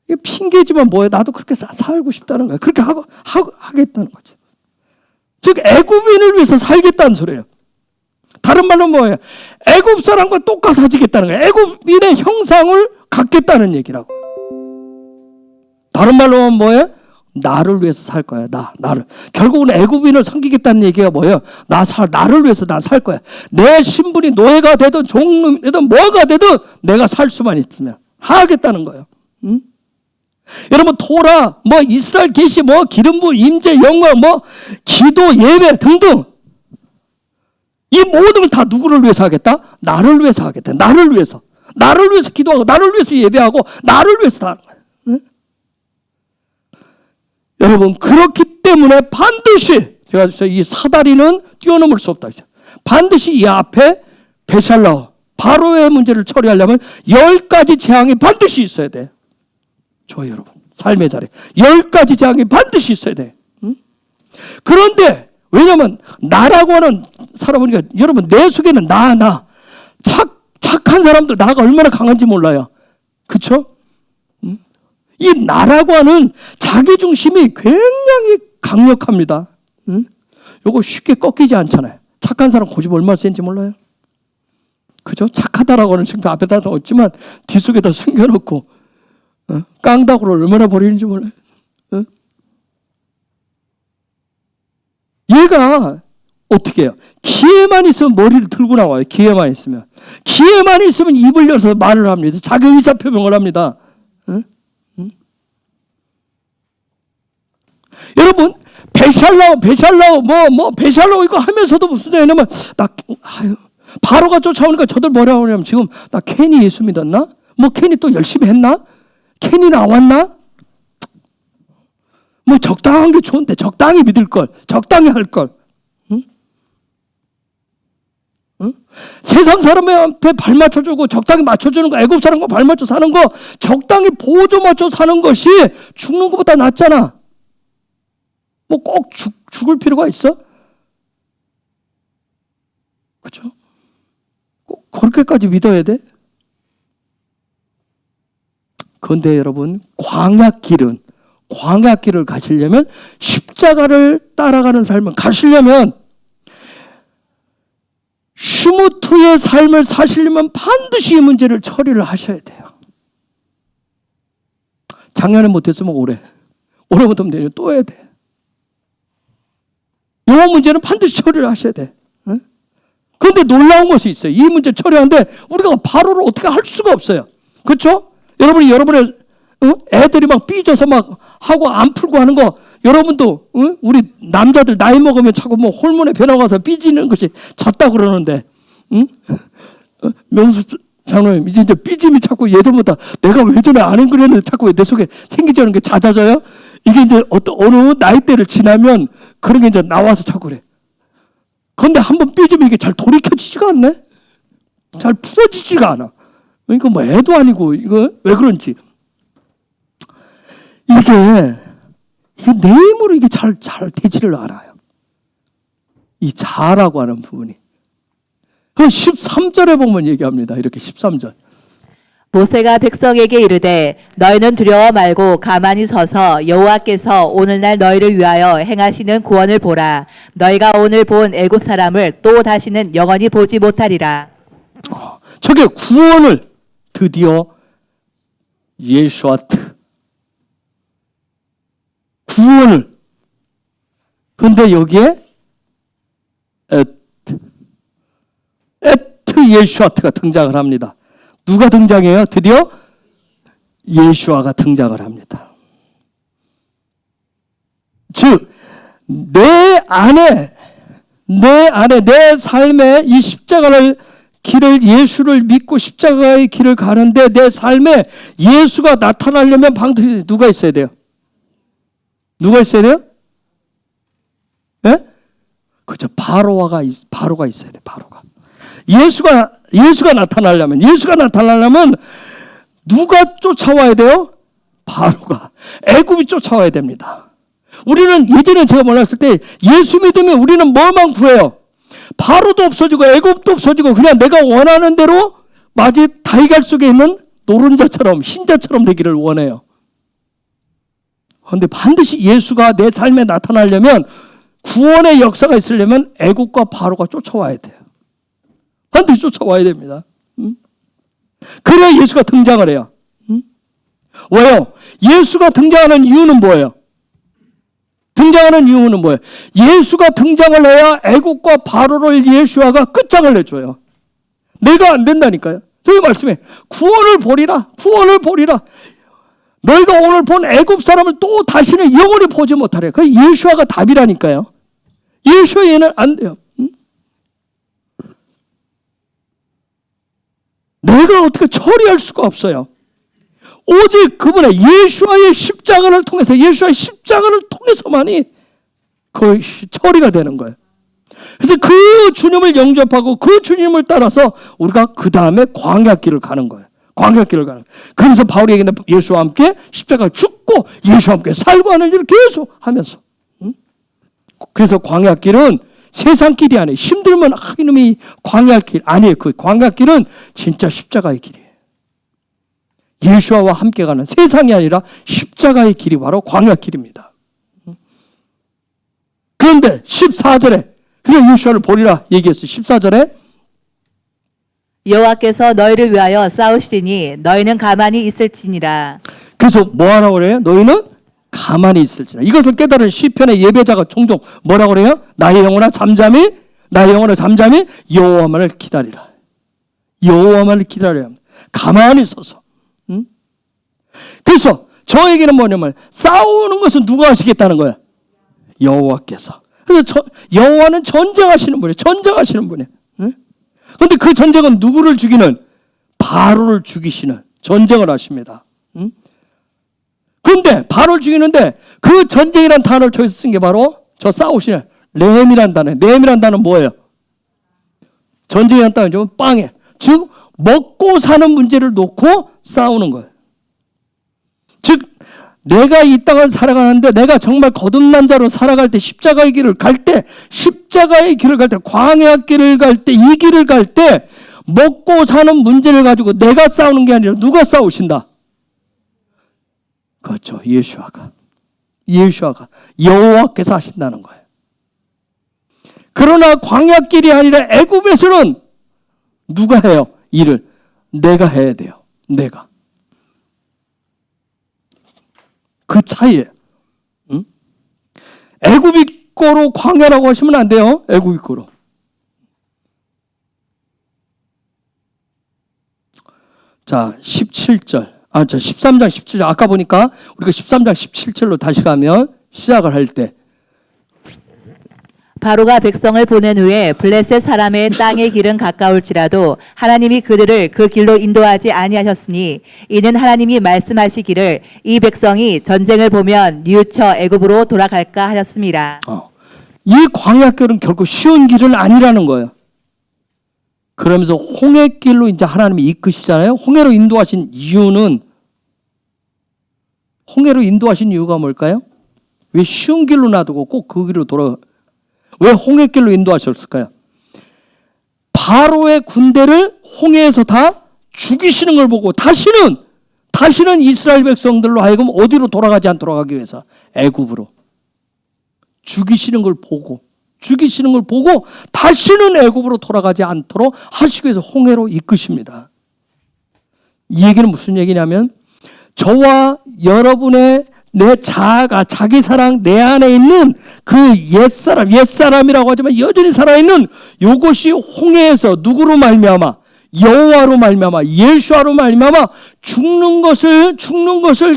이게 핑계지만 뭐예요? 나도 그렇게 살고 싶다는 거야. 그렇게 하겠다는 거죠. 즉 애굽인을 위해서 살겠다는 소리예요. 다른 말로 뭐예요? 애굽 사람과 똑같아지겠다는 거예요. 애굽인의 형상을 갖겠다는 얘기라고. 다른 말로 하면 뭐예요? 나를 위해서 살 거야. 나를. 결국은 애굽인을 섬기겠다는 얘기가 뭐예요? 나를 위해서 나 살 거야. 내 신분이 노예가 되든 종놈이든 뭐가 되든 내가 살 수만 있으면 하겠다는 거예요. 여러분 토라, 이스라엘 계시, 기름 부음, 임재, 영광, 기도, 예배 등등 이 모든 걸 다 누구를 위해서 하겠다? 나를 위해서 하겠다. 나를 위해서 기도하고 나를 위해서 예배하고 나를 위해서 다 하는 거예요. 여러분 그렇기 때문에 반드시 제가 이 사다리는 뛰어넘을 수 없다. 반드시 이 앞에 베살라우 바로의 문제를 처리하려면 10가지 재앙이 반드시 있어야 돼. 여러분 삶의 자리 10가지 재앙이 반드시 있어야 돼. 그런데 왜냐하면 나라고 하는 살아보니까 여러분 내 속에는 착한 사람도 나가 얼마나 강한지 몰라요. 그렇죠? 이 나라고 하는 자기중심이 굉장히 강력합니다. 요거 쉽게 꺾이지 않잖아요. 착한 사람 고집 얼마나 센지 몰라요. 그죠? 착하다라고 하는 지금 앞에다 넣었지만 뒷속에다 숨겨놓고 깡다구를 얼마나 버리는지 몰라요. 얘가 어떻게 해요? 기회만 있으면 머리를 들고 나와요. 기회만 있으면 입을 열어서 말을 합니다. 자기 의사표명을 합니다. 여러분 베살라우 베살라우 이거 하면서도 무슨 얘기냐면 바로가 쫓아오니까 저들 뭐라고 하냐면 지금 나 괜히 예수 믿었나? 괜히 또 열심히 했나? 괜히 나왔나? 적당한 게 좋은데 적당히 믿을 걸 적당히 할 걸. 세상 사람한테 발 맞춰주고 적당히 맞춰주는 거 애굽 사람과 발 맞춰 사는 거 적당히 보조 맞춰 사는 것이 죽는 것보다 낫잖아. 꼭 죽을 필요가 있어? 그렇죠? 꼭 그렇게까지 믿어야 돼? 그런데 여러분 광야길을 가시려면 십자가를 따라가는 삶을 가시려면 슈무트의 삶을 사시려면 반드시 이 문제를 처리를 하셔야 돼요. 작년에 못했으면 올해 못하면 내년 또 해야 돼. 이 문제는 반드시 처리를 하셔야 돼. 그런데 놀라운 것이 있어요. 이 문제 처리하는데 우리가 바로를 어떻게 할 수가 없어요. 그렇죠? 여러분의 애들이 막 삐져서 막 하고 안 풀고 하는 거 여러분도 우리 남자들 나이 먹으면 자꾸 호르몬에 변화가 와서 삐지는 것이 잦다 그러는데 명수 장로님, 이제 삐짐이 자꾸 예전보다 내가 왜 전에 안 그랬는데 자꾸 왜 내 속에 생기지 않은 게 잦아져요? 이게 이제 어느 나이대를 지나면 그런 게 이제 나와서 자꾸 그래. 그런데 한번 삐지면 이게 잘 돌이켜지지가 않네? 잘 풀어지지가 않아. 그러니까 뭐 애도 아니고 이거 왜 그런지. 이게 내 힘으로 이게 잘 되지를 않아요. 이 자라고 하는 부분이. 그 13절에 보면 얘기합니다. 이렇게 13절. 모세가 백성에게 이르되 너희는 두려워 말고 가만히 서서 여호와께서 오늘날 너희를 위하여 행하시는 구원을 보라. 너희가 오늘 본 애굽 사람을 또 다시는 영원히 보지 못하리라. 저게 구원을 드디어 예수아트 구원을. 근데 여기에 에트 예수아트가 등장을 합니다. 누가 등장해요? 드디어 예수아가 등장을 합니다. 즉, 내 안에 내 삶에 이 십자가를 길을 예수를 믿고 십자가의 길을 가는데 내 삶에 예수가 나타나려면 방법이 누가 있어야 돼요? 누가 있어야 돼요? 예? 그죠. 바로가 있어야 돼. 바로가. 예수가 나타나려면 누가 쫓아와야 돼요? 바로가. 애굽이 쫓아와야 됩니다. 우리는 예전에 제가 몰랐을 때 예수 믿으면 우리는 뭐만 구해요? 바로도 없어지고 애굽도 없어지고 그냥 내가 원하는 대로 마치 달걀 속에 있는 노른자처럼 흰자처럼 되기를 원해요. 그런데 반드시 예수가 내 삶에 나타나려면 구원의 역사가 있으려면 애굽과 바로가 쫓아와야 돼요. 반드시 쫓아와야 됩니다. 그래야 예수가 등장을 해요. 왜요? 예수가 등장하는 이유는 뭐예요? 예수가 등장을 해야 애국과 바로를 예수아가 끝장을 내줘요. 내가 안 된다니까요. 저기 말씀해. 구원을 보리라. 너희가 오늘 본 애굽 사람을 또 다시는 영원히 보지 못하래. 그 예수아가 답이라니까요. 예수아 얘는 안 돼요. 내가 어떻게 처리할 수가 없어요. 오직 그분의 예수와의 십자가를 통해서만이 그 처리가 되는 거예요. 그래서 그 주님을 영접하고 그 주님을 따라서 우리가 그 다음에 광야길을 가는 거예요. 그래서 바울이 얘기했는데 예수와 함께 십자가에 죽고 예수와 함께 살고 하는 일을 계속 하면서. 그래서 광야길은 세상길이 아니에요. 힘들면 이놈이 광야길 아니에요. 그 광야길은 진짜 십자가의 길이에요. 예수와 함께 가는 세상이 아니라 십자가의 길이 바로 광야길입니다. 그런데 14절에 그냥 예수를 보리라 얘기했어요. 14절에 여호와께서 너희를 위하여 싸우시리니 너희는 가만히 있을지니라. 그래서 뭐 하라고 그래요? 너희는 가만히 있을지니라. 이것을 깨달은 시편의 예배자가 종종 뭐라고 그래요? 나의 영혼아 잠잠히 여호와만을 기다리라. 여호와만을 기다려야 합니다. 가만히 서서. 그래서 저에게는 뭐냐면 싸우는 것은 누가 하시겠다는 거야? 여호와께서. 그래서 여호와는 전쟁하시는 분이에요. 그런데 그 전쟁은 누구를 죽이는? 바로를 죽이시는 전쟁을 하십니다. 그런데 바로를 죽이는데 그 전쟁이라는 단어를 저기서 쓴 게 바로 저 싸우시는 렘이라는 단어예요. 렘이라는 단어는 뭐예요? 전쟁이라는 단어는 좀 빵에. 즉 먹고 사는 문제를 놓고 싸우는 거예요. 즉 내가 이 땅을 살아가는데 내가 정말 거듭난 자로 살아갈 때 십자가의 길을 갈 때 광야 길을 갈 때 이 길을 갈 때 먹고 사는 문제를 가지고 내가 싸우는 게 아니라 누가 싸우신다? 그렇죠. 예수아가 여호와께서 하신다는 거예요. 그러나 광야 길이 아니라 애굽에서는 누가 해요? 일을 내가 해야 돼요. 내가. 그 차이예요. 애굽이 거로 광야라고 하시면 안 돼요. 애굽이 거로. 자, 13장 17절. 아까 보니까 우리가 13장 17절로 다시 가면 시작을 할 때 바로가 백성을 보낸 후에 블레셋 사람의 땅의 길은 가까울지라도 하나님이 그들을 그 길로 인도하지 아니하셨으니 이는 하나님이 말씀하시기를 이 백성이 전쟁을 보면 뉘우쳐 애굽으로 돌아갈까 하셨습니다. 이 광야길은 결코 쉬운 길은 아니라는 거예요. 그러면서 홍해길로 이제 하나님이 이끄시잖아요. 홍해로 인도하신 이유는 홍해로 인도하신 이유가 뭘까요? 왜 쉬운 길로 놔두고 꼭 그 길로 왜 홍해길로 인도하셨을까요? 바로의 군대를 홍해에서 다 죽이시는 걸 보고 다시는 이스라엘 백성들로 하여금 어디로 돌아가지 않도록 하기 위해서 애굽으로 죽이시는 걸 보고 다시는 애굽으로 돌아가지 않도록 하시기 위해서 홍해로 이끄십니다. 이 얘기는 무슨 얘기냐면 저와 여러분의 내 자아가 자기 사랑 내 안에 있는 그 옛사람이라고 하지만 여전히 살아있는 이것이 홍해에서 누구로 말미암아 여호와로 말미암아 예수아로 말미암아 죽는 것을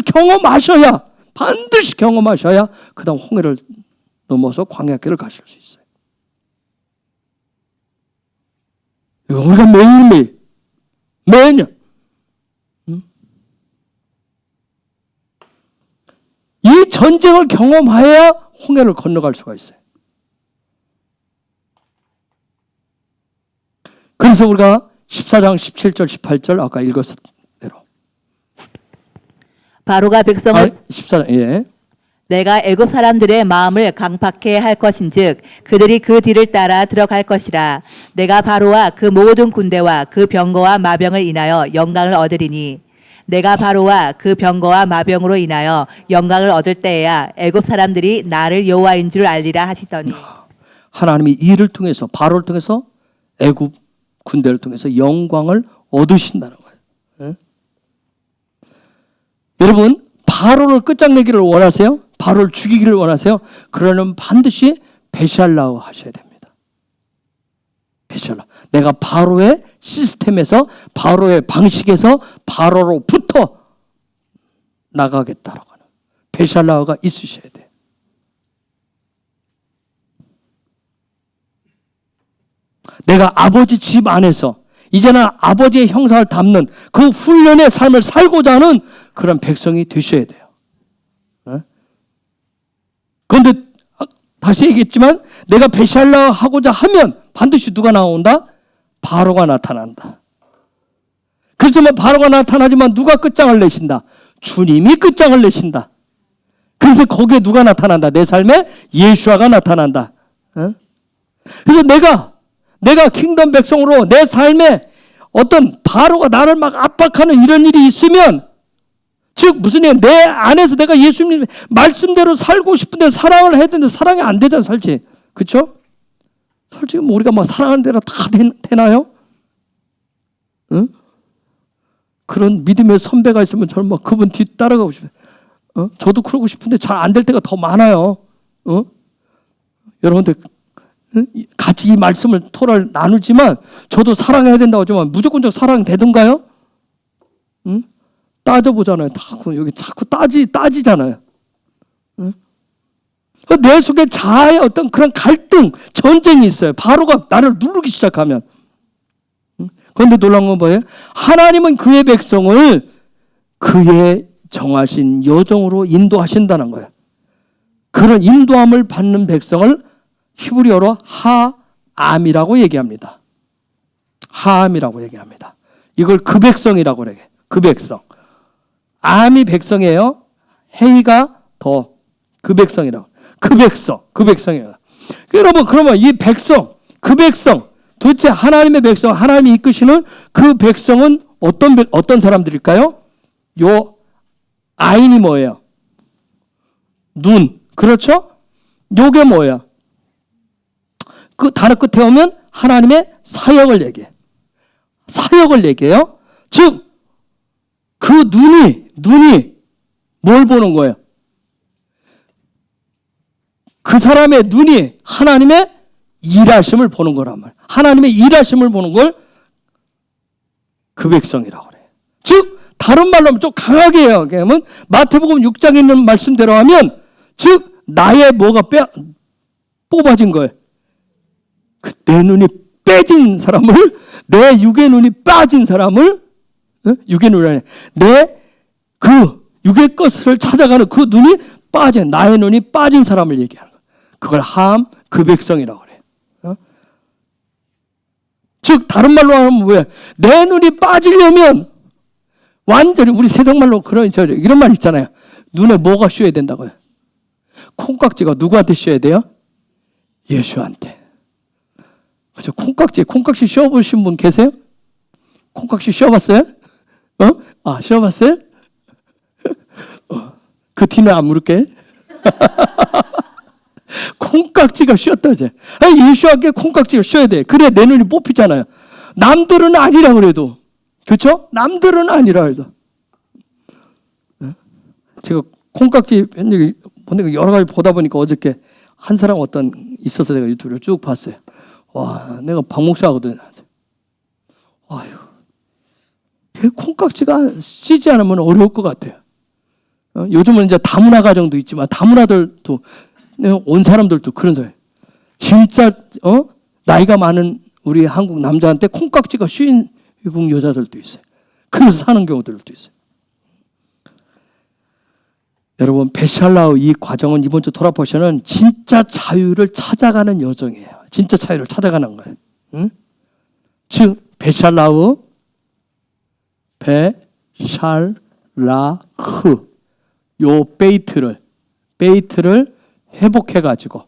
경험하셔야 반드시 경험하셔야 그 다음 홍해를 넘어서 광야길을 가실 수 있어요. 이거 우리가 매년 이 전쟁을 경험해야 홍해를 건너갈 수가 있어요. 그래서 우리가 14장 17절 18절 아까 읽었을 대로 바로가 백성을 14장 예. 내가 애굽 사람들의 마음을 강팍해 할 것인즉 그들이 그 뒤를 따라 들어갈 것이라. 내가 바로와 그 모든 군대와 그 병거와 마병을 인하여 영광을 얻으리니 내가 바로와 그 병거와 마병으로 인하여 영광을 얻을 때에야 애굽 사람들이 나를 여호와인 줄 알리라 하시더니 하나님이 이를 통해서 바로를 통해서 애굽 군대를 통해서 영광을 얻으신다는 거예요. 예? 여러분 바로를 끝장내기를 원하세요? 바로를 죽이기를 원하세요? 그러면 반드시 베샬라우 하셔야 됩니다. 베샬라. 내가 바로의 시스템에서 바로의 방식에서 바로로부터 나가겠다라고 하는 베샬라우가 있으셔야 돼요. 내가 아버지 집 안에서 이제는 아버지의 형상을 담는 그 훈련의 삶을 살고자 하는 그런 백성이 되셔야 돼요. 그런데 다시 얘기했지만 내가 베샬라 하고자 하면 반드시 누가 나온다? 바로가 나타난다. 그렇지만 바로가 나타나지만 누가 끝장을 내신다? 주님이 끝장을 내신다. 그래서 거기에 누가 나타난다? 내 삶에 예수아가 나타난다. 그래서 내가 킹덤 백성으로 내 삶에 어떤 바로가 나를 막 압박하는 이런 일이 있으면 즉 무슨 얘기야? 내 안에서 내가 예수님 말씀대로 살고 싶은데 사랑을 해야 되는데 사랑이 안 되잖아 살지. 그렇죠? 솔직히 뭐 우리가 막 사랑하는 대로 다 되나요? 응? 그런 믿음의 선배가 있으면 저는 막 그분 뒤 따라가고 싶어요. 저도 그러고 싶은데 잘 안 될 때가 더 많아요. 여러분들 같이 이 말씀을 토를 나누지만 저도 사랑해야 된다고 하지만 무조건적 사랑 되던가요? 응? 따져보잖아요. 여기 자꾸 따지잖아요. 응? 내 속에 자아의 어떤 그런 갈등, 전쟁이 있어요. 바로가 나를 누르기 시작하면. 응? 그런데 놀라운 건 뭐예요? 하나님은 그의 백성을 그의 정하신 여정으로 인도하신다는 거예요. 그런 인도함을 받는 백성을 히브리어로 하암이라고 얘기합니다. 하암이라고 얘기합니다. 이걸 그 백성이라고 그래요. 그 백성. 암이 백성이에요. 헤이가 더 그 백성이라고. 그 백성이에요. 여러분 그러면 이 백성, 그 백성, 도대체 하나님의 백성, 하나님이 이끄시는 그 백성은 어떤 사람들일까요? 요 아인이 뭐예요? 눈. 그렇죠? 요게 뭐예요? 그 단어 끝에 오면 하나님의 사역을 얘기해. 사역을 얘기해요. 즉, 그 눈이 뭘 보는 거예요? 그 사람의 눈이 하나님의 일하심을 보는 거란 말이에요. 하나님의 일하심을 보는 걸 그 백성이라고 그래요. 즉, 다른 말로 하면 좀 강하게 해요. 그러면 마태복음 6장에 있는 말씀대로 하면, 즉, 나의 뭐가 뽑아진 거예요. 내 눈이 빼진 사람을, 내 육의 눈이 빠진 사람을, 육의 눈이 아니라 내 그 육의 것을 찾아가는 그 눈이 빠진, 나의 눈이 빠진 사람을 얘기하는 거예요. 그걸 함 그 백성이라고 그래요. 즉 다른 말로 하면 왜? 내 눈이 빠지려면 완전히, 우리 세상말로 그런 이런 말 있잖아요. 눈에 뭐가 씌어야 된다고요? 콩깍지가 누구한테 씌어야 돼요? 예수한테. 그죠? 콩깍지 씌워보신 분 계세요? 콩깍지 씌워봤어요? 씌워봤어요? 그 뒤는 안 물을게. 콩깍지가 씌었다지. 예수에게 콩깍지가 씌어야 돼. 그래 내 눈이 뽑히잖아요. 남들은 아니라 그래도. 그렇죠? 남들은 아니라 해도. 제가 콩깍지 여러 가지 보다 보니까 어저께 한 사람 어떤 있어서 내가 유튜브를 쭉 봤어요. 와, 내가 박 목사거든. 아유, 콩깍지가 씌지 않으면 어려울 것 같아요. 요즘은 이제 다문화 가정도 있지만 다문화들도 온 사람들도 그런 소리. 진짜 나이가 많은 우리 한국 남자한테 콩깍지가 씌인 외국 여자들도 있어요. 그래서 사는 경우들도 있어요. 여러분, 베샬라의 이 과정은 이번 주 토라포션은 진짜 자유를 찾아가는 여정이에요. 진짜 자유를 찾아가는 거예요. 응? 즉 베샬라의 요 베이트를 회복해가지고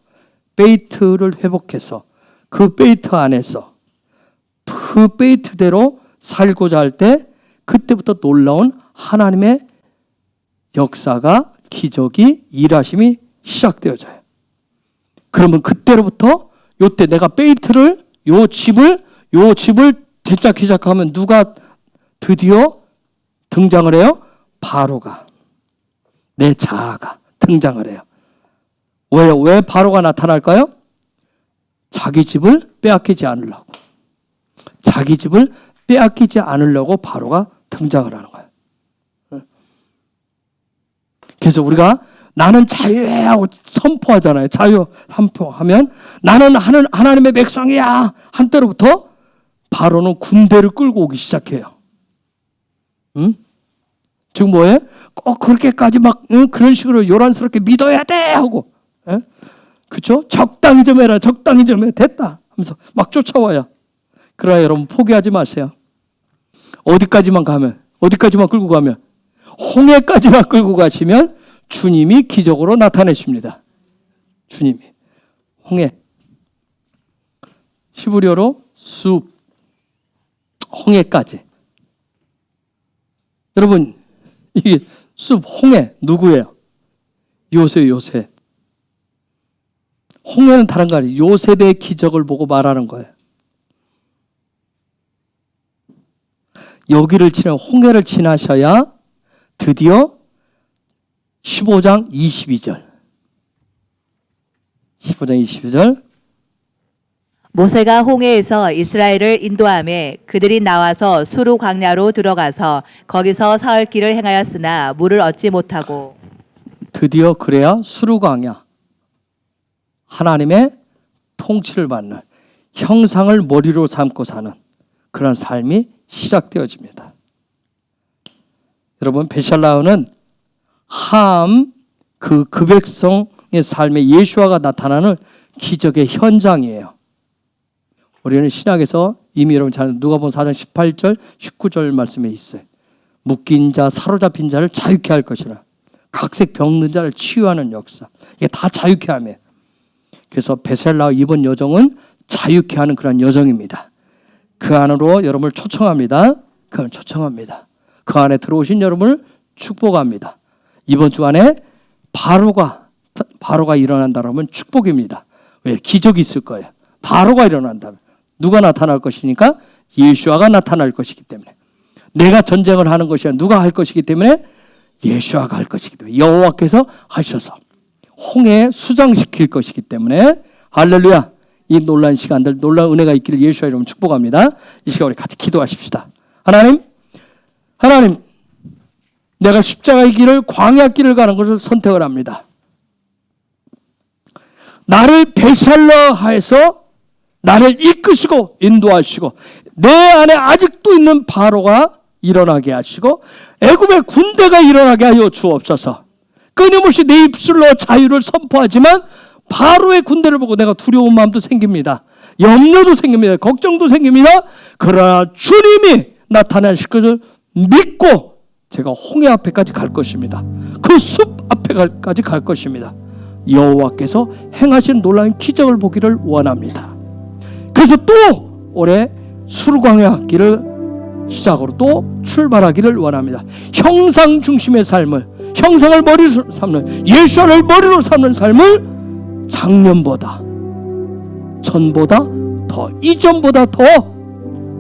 베이트를 회복해서 그 베이트 안에서 그 베이트대로 살고자 할 때 그때부터 놀라운 하나님의 역사가 기적이 일하심이 시작되어져요. 그러면 그때로부터 요때 내가 베이트를 요 집을 되찾기 시작하면 누가 드디어 등장을 해요? 바로가, 내 자아가 등장을 해요. 왜요? 왜 바로가 나타날까요? 자기 집을 빼앗기지 않으려고. 자기 집을 빼앗기지 않으려고 바로가 등장을 하는 거예요. 그래서 우리가 나는 자유해 하고 선포하잖아요. 자유 선포하면 나는 하나님의 백성이야 한 때로부터 바로는 군대를 끌고 오기 시작해요. 지금 뭐예요? 꼭 그렇게까지 막 그런 식으로 요란스럽게 믿어야 돼 하고, 그렇죠? 적당히 좀 해라, 적당히 좀 해, 됐다 하면서 막 쫓아와요. 그러나 여러분 포기하지 마세요. 어디까지만 끌고 가면, 홍해까지만 끌고 가시면 주님이 기적으로 나타내십니다. 주님이 홍해, 히브리어로 숲, 홍해까지. 여러분, 이게 숲, 홍해 누구예요? 요셉. 홍해는 다른 거 아니에요. 요셉의 기적을 보고 말하는 거예요. 여기를 홍해를 지나셔야 드디어 15장 22절. 모세가 홍해에서 이스라엘을 인도하며 그들이 나와서 수르 광야로 들어가서 거기서 사흘 길을 행하였으나 물을 얻지 못하고. 드디어 그래야 수르 광야, 하나님의 통치를 받는, 형상을 머리로 삼고 사는 그런 삶이 시작되어집니다. 여러분, 베샬라흐는 그 백성의 삶에 예수아가 나타나는 기적의 현장이에요. 우리는 신약에서 이미 여러분 잘 누가복음 4장 18절 19절 말씀에 있어요. 묶인 자, 사로잡힌 자를 자유케 할 것이라. 각색 병든 자를 치유하는 역사. 이게 다 자유케 함이에요. 그래서 베셀라의 이번 여정은 자유케 하는 그런 여정입니다. 그 안으로 여러분을 초청합니다. 그 안에 들어오신 여러분을 축복합니다. 이번 주간에 바로가 일어난다면 축복입니다. 왜? 기적이 있을 거예요. 바로가 일어난다면 누가 나타날 것이니까 예수아가 나타날 것이기 때문에, 내가 전쟁을 하는 것이 아니라 누가 할 것이기 때문에 예수아가 할 것이기 때문에, 여호와께서 하셔서 홍해에 수장시킬 것이기 때문에, 할렐루야. 이 놀라운 시간들, 놀라운 은혜가 있기를 예수의 이름으로 축복합니다. 이 시간 우리 같이 기도하십시다. 하나님, 내가 십자가의 길을, 광야 길을 가는 것을 선택을 합니다. 나를 베살라하여서 나를 이끄시고 인도하시고 내 안에 아직도 있는 바로가 일어나게 하시고 애굽의 군대가 일어나게 하여 주옵소서. 끊임없이 내 입술로 자유를 선포하지만 바로의 군대를 보고 내가 두려운 마음도 생깁니다. 염려도 생깁니다. 걱정도 생깁니다. 그러나 주님이 나타나실 것을 믿고 제가 홍해 앞에까지 갈 것입니다. 그 숲 앞에까지 갈 것입니다. 여호와께서 행하신 놀라운 기적을 보기를 원합니다. 그래서 또 올해 수르광야길을 시작으로 또 출발하기를 원합니다. 형상 중심의 삶을, 형상을 머리로 삼는, 예수를 머리로 삼는 삶을 작년보다, 전보다 더, 이전보다 더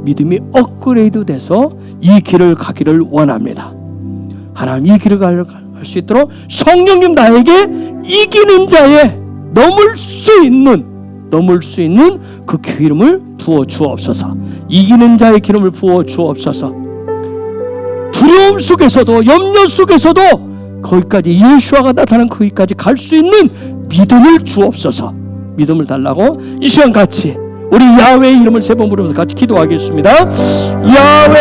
믿음이 업그레이드 돼서 이 길을 가기를 원합니다. 하나님 이 길을 갈 수 있도록 성령님 나에게 이기는 자의 넘을 수 있는 그 기름을 부어 주옵소서. 이기는 자의 기름을 부어 주옵소서. 두려움 속에서도 염려 속에서도 거기까지 예수와가 나타난 거기까지 갈 수 있는 믿음을 주옵소서. 믿음을 달라고 이 시간 같이 우리 야훼의 이름을 세 번 부르면서 같이 기도하겠습니다. 야훼